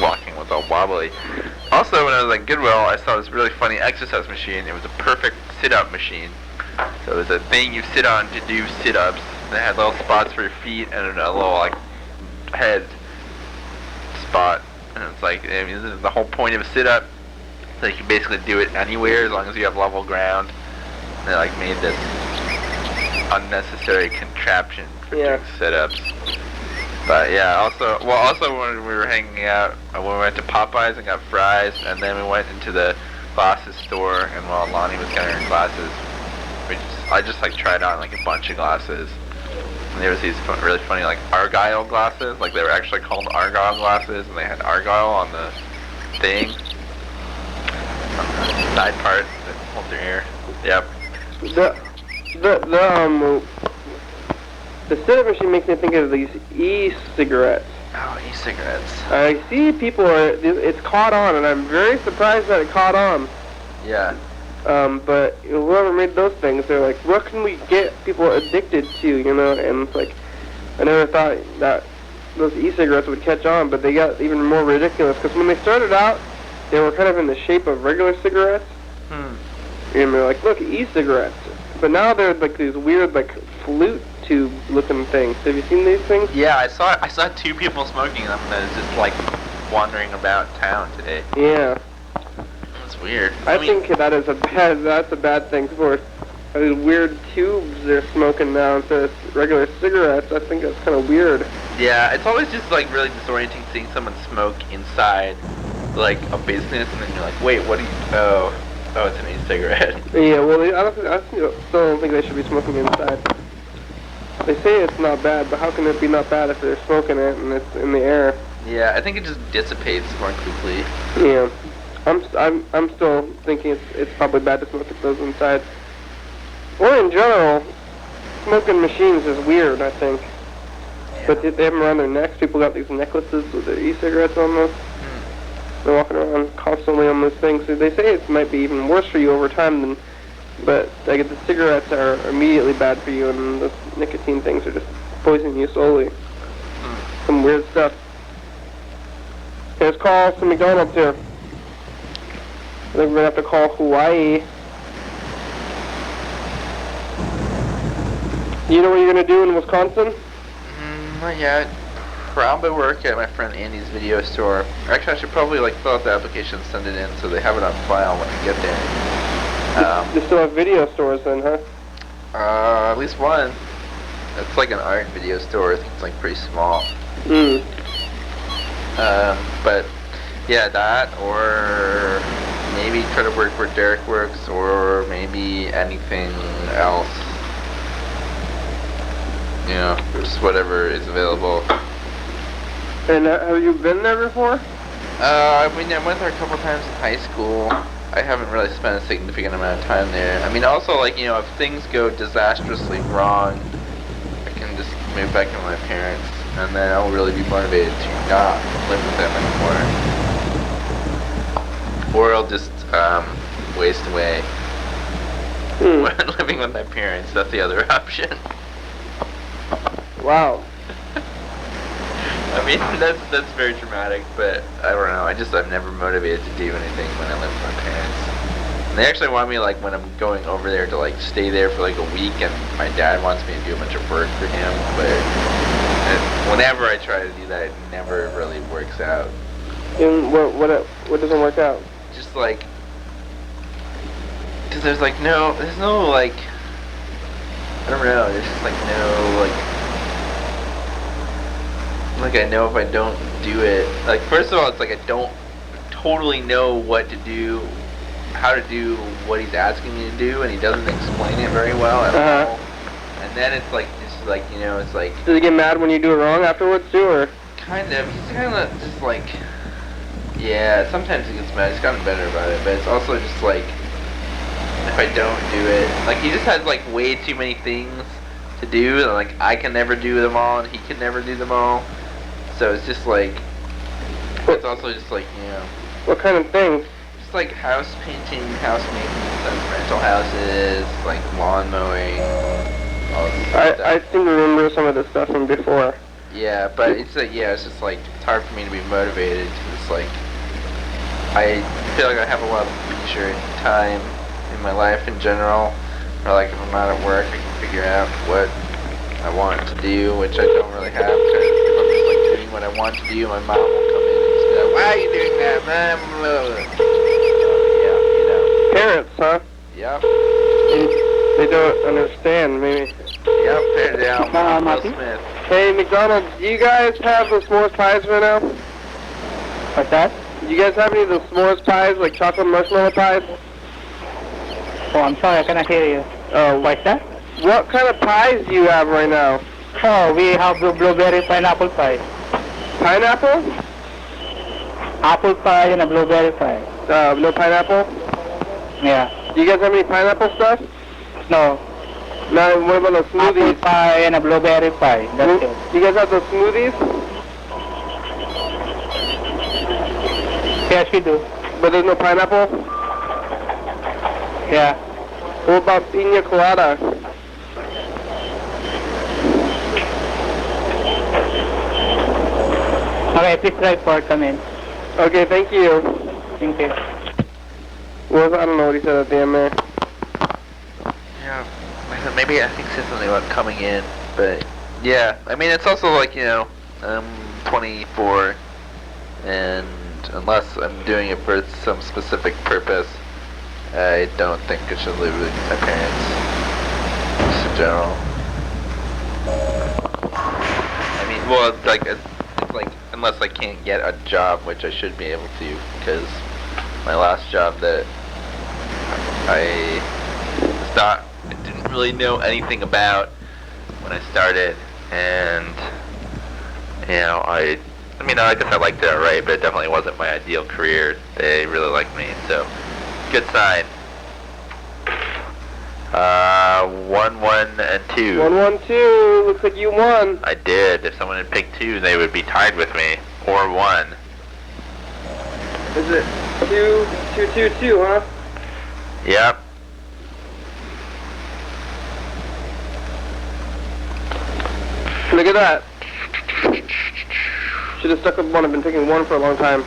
[SPEAKER 2] walking was all wobbly. Also, when I was at Goodwill, I saw this really funny exercise machine. It was a perfect sit-up machine. So it was a thing you sit on to do sit-ups. And it had little spots for your feet and a little, like, head spot. And it's like, I mean, this is the whole point of a sit-up. So you can basically do it anywhere as long as you have level ground. And they, like, made this unnecessary contraption for doing sit-ups. But yeah, also when we were hanging out, when we went to Popeyes and got fries, and then we went into the glasses store, and while Lonnie was getting her glasses, I just like tried on like a bunch of glasses. And there was these really funny like Argyle glasses, like they were actually called Argyle glasses, and they had Argyle on the thing, on the side part that holds your ear. Yep.
[SPEAKER 1] The sit-up machine makes me think of these e-cigarettes.
[SPEAKER 2] Oh, e-cigarettes.
[SPEAKER 1] I see people it's caught on, and I'm very surprised that it caught on.
[SPEAKER 2] Yeah.
[SPEAKER 1] But whoever made those things, they're like, what can we get people addicted to, And it's like, I never thought that those e-cigarettes would catch on, but they got even more ridiculous, because when they started out, they were kind of in the shape of regular cigarettes. And they're like, look, e-cigarettes. But now they're like these weird, like, flute tube looking things. Have you seen these things?
[SPEAKER 2] Yeah, I saw two people smoking them that is just like wandering about town today.
[SPEAKER 1] Yeah.
[SPEAKER 2] That's weird.
[SPEAKER 1] I think that's a bad thing for these weird tubes they're smoking now instead of regular cigarettes. I think that's kind of weird.
[SPEAKER 2] Yeah, it's always just like really disorienting seeing someone smoke inside like a business, and then you're like, wait, what are you? Oh, it's an e-cigarette.
[SPEAKER 1] Yeah, well, I still don't think they should be smoking inside. They say it's not bad, but how can it be not bad if they're smoking it and it's in the air?
[SPEAKER 2] Yeah, I think it just dissipates more quickly.
[SPEAKER 1] Yeah, I'm still thinking it's probably bad to smoke those inside. Or in general, smoking machines is weird, I think.
[SPEAKER 2] Yeah.
[SPEAKER 1] But they have them around their necks. People got these necklaces with their e-cigarettes on them. They're walking around constantly on those things. So they say it might be even worse for you over time than. But like the cigarettes are immediately bad for you, and the nicotine things are just poisoning you slowly. Some weird stuff. Okay, let's call some McDonald's here. I think we're gonna have to call Hawaii. You know what you're gonna do in Wisconsin?
[SPEAKER 2] Not yet. Probably work at my friend Andy's video store. Actually, I should probably like fill out the application and send it in so they have it on file when I get there.
[SPEAKER 1] They still have video stores then, huh?
[SPEAKER 2] At least one. It's like an art video store. I think it's like pretty small. But yeah, that or maybe try to work where Derek works, or maybe anything else. You know, just whatever is available.
[SPEAKER 1] And have you been there before?
[SPEAKER 2] I mean, I went there a couple times in high school. I haven't really spent a significant amount of time there. I mean, also, like, you know, if things go disastrously wrong, I can just move back in with my parents, and then I'll really be motivated to not live with them anymore. Or I'll just, waste away living with my parents. That's the other option.
[SPEAKER 1] Wow.
[SPEAKER 2] I mean, that's very dramatic, but I don't know. I'm never motivated to do anything when I live with my parents. And they actually want me, like, when I'm going over there to, like, stay there for, like, a week, and my dad wants me to do a bunch of work for him, but whenever I try to do that, it never really works out.
[SPEAKER 1] And what doesn't work out?
[SPEAKER 2] Just, like, because there's no, like, I don't know, there's just, like, no, like, I know if I don't do it, like, first of all, it's like I don't totally know what to do, how to do what he's asking me to do, and he doesn't explain it very well at all. And then it's like, you know, it's like...
[SPEAKER 1] Does he get mad when you do it wrong afterwards, too, or...?
[SPEAKER 2] Kind of. He's kind of just like... Yeah, sometimes he gets mad. He's gotten better about it, but it's also just like... If I don't do it... Like, he just has, like, way too many things to do, and, like, I can never do them all, and he can never do them all. So it's just like... It's also just like, you know...
[SPEAKER 1] What kind of things?
[SPEAKER 2] Just like house painting, house maintenance, and rental houses, like lawn mowing, all this stuff.
[SPEAKER 1] I seem to remember some of this stuff from before.
[SPEAKER 2] Yeah, but it's like, yeah, it's just like, it's hard for me to be motivated, because it's like, I feel like I have a lot of leisure time in my life in general, or like if I'm out at work, I can figure out what I want to do, which I don't really have, because if I'm just like doing what I want to do, my mom will come in and just be like, why are you doing that, man? Yeah, you know.
[SPEAKER 1] Parents, huh?
[SPEAKER 2] Yep.
[SPEAKER 1] They don't understand, maybe.
[SPEAKER 2] Yep, tear down. Will Smith.
[SPEAKER 1] Hey, McDonald's, do you guys have the s'mores pies right now?
[SPEAKER 4] What's that?
[SPEAKER 1] Do you guys have any of the s'mores pies, like chocolate marshmallow pies?
[SPEAKER 4] Oh, I'm sorry, I cannot hear you. What's that?
[SPEAKER 1] What kind of pies do you have right now?
[SPEAKER 4] Oh, we have blueberry pineapple pie.
[SPEAKER 1] Pineapple?
[SPEAKER 4] Apple pie and a blueberry pie.
[SPEAKER 1] No pineapple?
[SPEAKER 4] Yeah.
[SPEAKER 1] Do you guys have any pineapple stuff?
[SPEAKER 4] No.
[SPEAKER 1] No, what about the
[SPEAKER 4] Apple
[SPEAKER 1] smoothies?
[SPEAKER 4] pie and a blueberry pie. That's it.
[SPEAKER 1] You guys have the smoothies?
[SPEAKER 4] Yes, we do.
[SPEAKER 1] But there's no pineapple?
[SPEAKER 4] Yeah.
[SPEAKER 1] What about piña colada?
[SPEAKER 4] Okay, please drive forward, come in.
[SPEAKER 1] Okay, thank you.
[SPEAKER 4] Thank you.
[SPEAKER 1] Well, I don't know what he said at the end there.
[SPEAKER 2] Yeah, maybe I think he said something about coming in, but yeah, I mean, it's also like, you know, I'm 24, and unless I'm doing it for some specific purpose, I don't think I should live with my parents, just in general. I mean, Well, it's like unless I can't get a job, which I should be able to, because my last job that I didn't really know anything about when I started, and I guess I liked it alright, but it definitely wasn't my ideal career. They really liked me, so good sign. 1, 1, and 2.
[SPEAKER 1] 1, 1, 2. Looks like you won.
[SPEAKER 2] I did. If someone had picked 2, they would be tied with me, or 1.
[SPEAKER 1] Is it 2, 2, 2, 2, huh?
[SPEAKER 2] Yep.
[SPEAKER 1] Look at that. Should have stuck with 1. I've been picking 1 for a long time.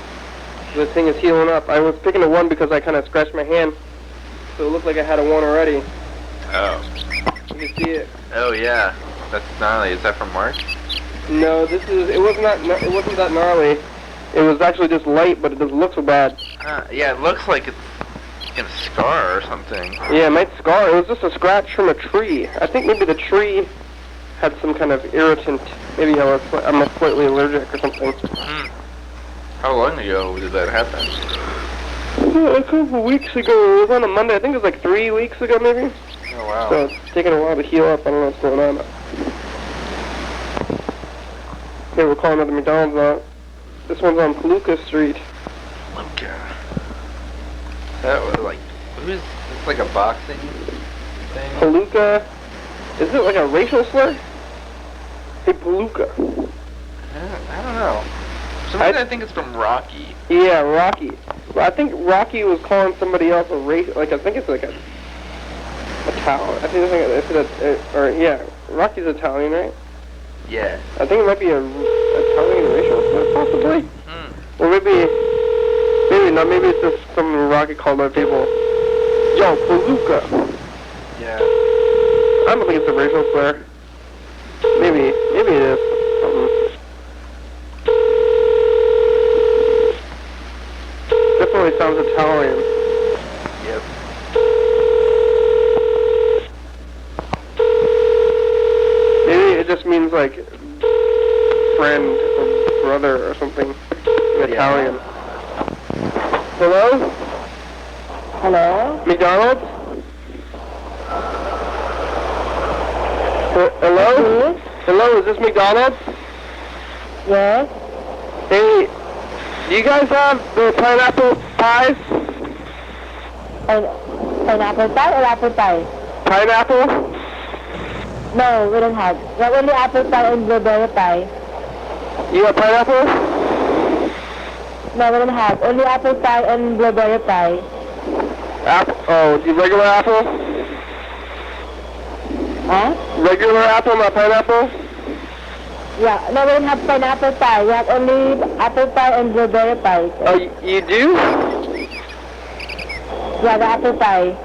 [SPEAKER 1] This thing is healing up. I was picking a 1 because I kind of scratched my hand, so it looked like I had a 1 already.
[SPEAKER 2] Oh.
[SPEAKER 1] You can see it.
[SPEAKER 2] Oh yeah. That's gnarly. Is that from Mark?
[SPEAKER 1] No, it wasn't that gnarly. It was actually just light, but it doesn't look so bad.
[SPEAKER 2] Yeah, it looks like it's gonna scar or something.
[SPEAKER 1] Yeah, it might scar. It was just a scratch from a tree. I think maybe the tree had some kind of irritant. Maybe I'm slightly allergic or something.
[SPEAKER 2] How long ago did that happen?
[SPEAKER 1] A couple weeks ago. It was on a Monday. I think it was like 3 weeks ago, maybe.
[SPEAKER 2] Oh wow.
[SPEAKER 1] So it's taking a while to heal up. I don't know what's going on. Okay, we're calling at the McDonald's now. This one's on Palooka Street.
[SPEAKER 2] Palooka. That was like, it's like a boxing thing?
[SPEAKER 1] Palooka. Is it like a racial slur? Hey, Palooka.
[SPEAKER 2] I don't know. For some reason I think it's from Rocky.
[SPEAKER 1] Yeah, Rocky. Well, I think Rocky was calling somebody else a race. I think it's like a Italian. I think it's Rocky's Italian, right?
[SPEAKER 2] Yeah.
[SPEAKER 1] I think it might be a Italian racial slur, possibly. Or maybe not. Maybe it's just something Rocky called other people. Yo, Palooka.
[SPEAKER 2] Yeah.
[SPEAKER 1] I don't think it's a racial slur. Maybe it is. Definitely sounds Italian.
[SPEAKER 2] Yep.
[SPEAKER 1] Maybe it just means like friend or brother or something in Italian. Hello?
[SPEAKER 9] Hello?
[SPEAKER 1] McDonald's? Hello? Hello, is this McDonald's?
[SPEAKER 9] Yes?
[SPEAKER 1] Hey, do you guys have the pineapple pies?
[SPEAKER 9] Pineapple pie or apple pie?
[SPEAKER 1] Pineapple?
[SPEAKER 9] No, we don't have. We have only apple pie and blueberry pie.
[SPEAKER 1] You have pineapple?
[SPEAKER 9] No, we don't have. Only apple pie and blueberry pie.
[SPEAKER 1] The regular apple?
[SPEAKER 9] Huh?
[SPEAKER 1] Regular apple, not pineapple?
[SPEAKER 9] Yeah, no, we don't have pineapple pie. We have only apple pie and blueberry pie.
[SPEAKER 1] Oh, you do?
[SPEAKER 9] Yeah, the apple pie.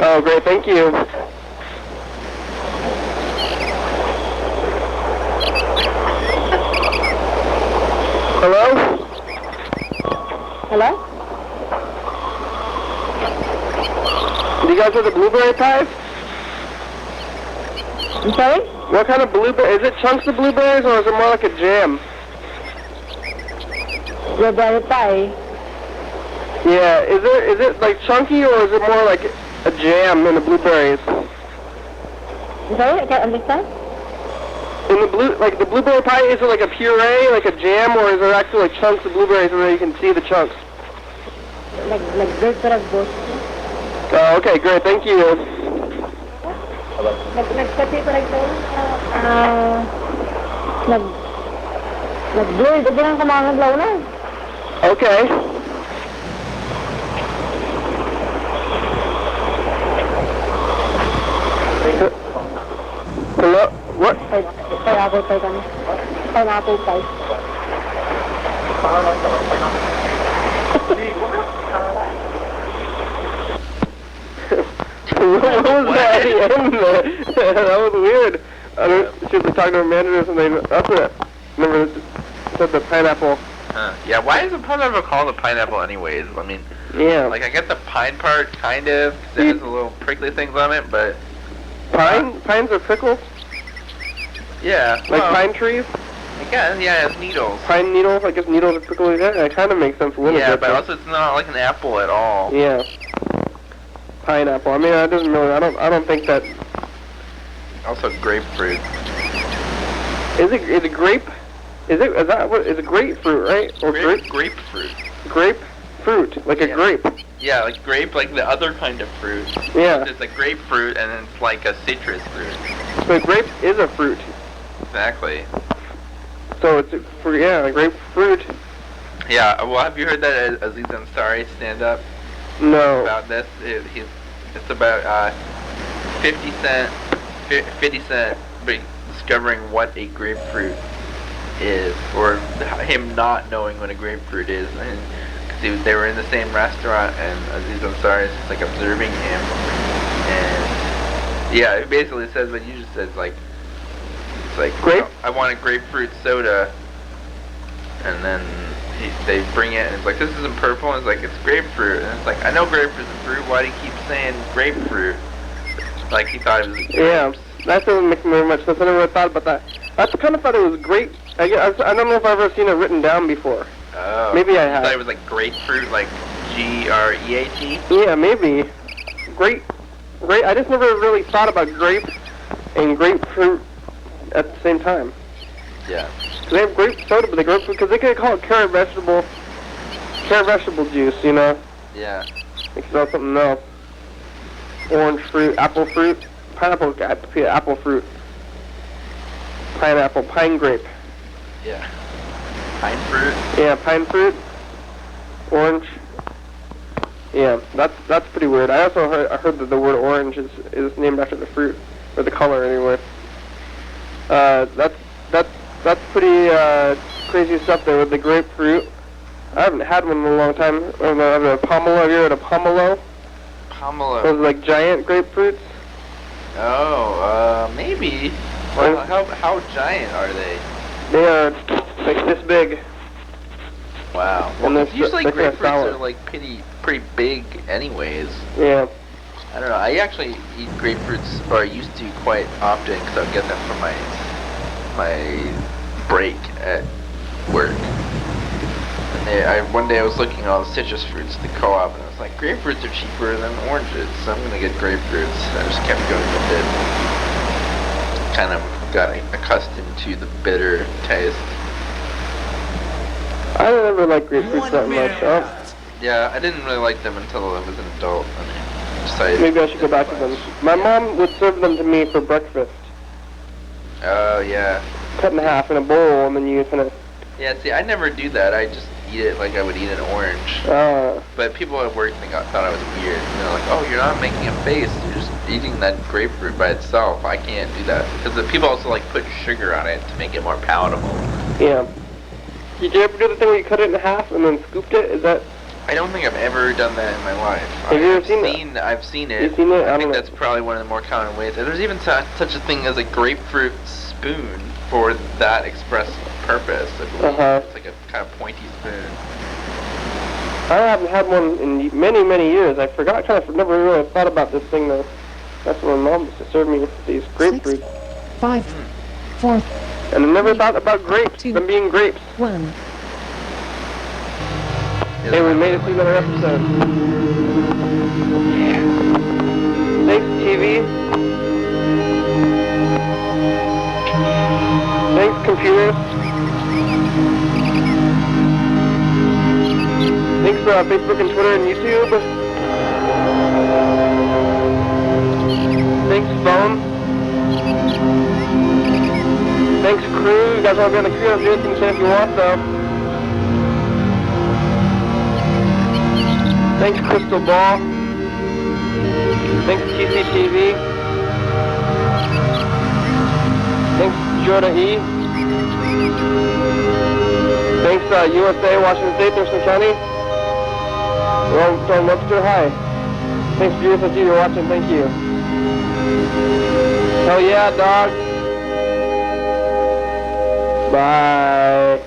[SPEAKER 1] Oh, great, thank you. Hello?
[SPEAKER 9] Hello?
[SPEAKER 1] Do you guys have the blueberry pies?
[SPEAKER 9] I'm sorry?
[SPEAKER 1] What kind of blueberry? Is it chunks of blueberries or is it more like a jam?
[SPEAKER 9] Blueberry pie.
[SPEAKER 1] Yeah, is it like chunky or is it more like a jam in the blueberries?
[SPEAKER 9] I'm sorry, I can't understand.
[SPEAKER 1] In the blueberry pie, is it like a puree, like a jam, or is there actually like chunks of blueberries and then you can see the chunks?
[SPEAKER 9] Like this sort of both.
[SPEAKER 1] Oh, okay, great, thank you.
[SPEAKER 9] Nagpati ko nag-blue, ito din ang kumangaglaw na.
[SPEAKER 1] Okay. Hello? What?
[SPEAKER 9] Pineapple pie kami. Pineapple pie.
[SPEAKER 1] What was that at the end there? That was weird. I don't, she was talking to her manager or something. That's it. Never said the pineapple.
[SPEAKER 2] Yeah, why is a pineapple called a pineapple anyways? I mean,
[SPEAKER 1] yeah.
[SPEAKER 2] Like I get the pine part, kind of, 'cause it has a little prickly things on it, but...
[SPEAKER 1] Pines are pickles?
[SPEAKER 2] Yeah.
[SPEAKER 1] Like
[SPEAKER 2] well,
[SPEAKER 1] pine trees?
[SPEAKER 2] I guess, yeah, it has needles.
[SPEAKER 1] Pine needles, I guess needles are prickly. That kind of makes sense a little
[SPEAKER 2] Yeah,
[SPEAKER 1] bit.
[SPEAKER 2] but also it's not like an apple at all.
[SPEAKER 1] Yeah. Pineapple. I mean, it doesn't really. I don't think that.
[SPEAKER 2] Also grapefruit.
[SPEAKER 1] Is it grape? Is it grapefruit, right? Or
[SPEAKER 2] Grapefruit.
[SPEAKER 1] Grapefruit, like a grape.
[SPEAKER 2] Yeah, like grape, like the other kind of fruit.
[SPEAKER 1] Yeah.
[SPEAKER 2] It's a grapefruit, and it's like a citrus fruit.
[SPEAKER 1] But grape is a fruit.
[SPEAKER 2] Exactly.
[SPEAKER 1] So it's a grapefruit.
[SPEAKER 2] Yeah. Well, have you heard that Aziz Ansari stand up?
[SPEAKER 1] No.
[SPEAKER 2] About this? It's about 50 Cent discovering what a grapefruit is, or him not knowing what a grapefruit is, and because they were in the same restaurant, and Aziz Ansari is just like observing him, and yeah, it basically says what you just said. It's like
[SPEAKER 1] grape.
[SPEAKER 2] I want a grapefruit soda, and then they bring it, and it's like, this isn't purple, and it's like, it's grapefruit, and it's like, I know grapefruit is a fruit. Why do you keep saying grapefruit? Like he thought it was.
[SPEAKER 1] Yeah, that doesn't make very much sense. I never thought about that. I kind of thought it was grape. I don't know if I've ever seen it written down before.
[SPEAKER 2] Oh.
[SPEAKER 1] Maybe I have.
[SPEAKER 2] I thought it was like grapefruit, like G-R-E-A-T?
[SPEAKER 1] Yeah, maybe. Grape. I just never really thought about grape and grapefruit at the same time.
[SPEAKER 2] Yeah.
[SPEAKER 1] They have grape soda, but they grapefruit, because they could call it carrot vegetable juice, you know?
[SPEAKER 2] Yeah.
[SPEAKER 1] They could call it something else. Orange fruit, apple fruit, pineapple, apple fruit, pineapple, pine grape.
[SPEAKER 2] Yeah. Pine fruit?
[SPEAKER 1] Yeah, pine fruit, orange. Yeah, that's pretty weird. I also heard that the word orange is named after the fruit, or the color anyway. That's pretty crazy stuff there with the grapefruit. I haven't had one in a long time. I have a pomelo. Have you heard of pomelo?
[SPEAKER 2] Pomelo.
[SPEAKER 1] Those like giant grapefruits.
[SPEAKER 2] Oh, maybe. Well, how giant are they?
[SPEAKER 1] They are like this big.
[SPEAKER 2] Wow.
[SPEAKER 1] And
[SPEAKER 2] Well,
[SPEAKER 1] they're
[SPEAKER 2] usually
[SPEAKER 1] kinda
[SPEAKER 2] grapefruits
[SPEAKER 1] sour.
[SPEAKER 2] are like pretty big anyways.
[SPEAKER 1] Yeah.
[SPEAKER 2] I don't know. I actually eat grapefruits, or I used to quite often, because I would get them for my break at work. And one day I was looking at all the citrus fruits at the co-op, and I was like, grapefruits are cheaper than oranges, so I'm gonna get grapefruits. I just kept going with it. Kind of got accustomed to the bitter taste.
[SPEAKER 1] I never liked grapefruits that much.
[SPEAKER 2] Yeah, I didn't really like them until I was an adult, and I decided.
[SPEAKER 1] Maybe I should go back to them. My mom would serve them to me for breakfast.
[SPEAKER 2] Oh, yeah.
[SPEAKER 1] Cut in half in a bowl, and then you kind of.
[SPEAKER 2] Yeah, see, I never do that. I just eat it like I would eat an orange. But people at work thought I was weird. They're like, oh, you're not making a face. You're just eating that grapefruit by itself. I can't do that. Because the people also like put sugar on it to make it more palatable.
[SPEAKER 1] Yeah. Did you ever do the thing where you cut it in half and then scooped it? Is that?
[SPEAKER 2] I don't think I've ever done that in my life.
[SPEAKER 1] Have you ever seen that?
[SPEAKER 2] I've seen it.
[SPEAKER 1] You've seen it?
[SPEAKER 2] I think that's probably one of the more common ways. There's even such a thing as a grapefruit spoon for that express purpose. I believe. It's like a kind of pointy spoon.
[SPEAKER 1] I haven't had one in many, many years. I forgot. Never really thought about this thing though. That's when my mom used to serve me these grapefruit.
[SPEAKER 6] 5, 4.
[SPEAKER 1] And I never thought about grapes. Them being grapes.
[SPEAKER 6] 1.
[SPEAKER 1] Hey, we made it through another episode. Yeah. Thanks, TV. Thanks, computers. Thanks, Facebook and Twitter and YouTube. Thanks, phone. Thanks, crew. You guys want to be on the crew? I'll do anything if you want, though. Thanks, Crystal Ball. Thanks, TCTV. Thanks, Jordan E. Thanks, USA, Washington State, Thurston County. Well, John Webster, hi. Thanks, viewers, if you're watching, thank you. Hell yeah, dog. Bye.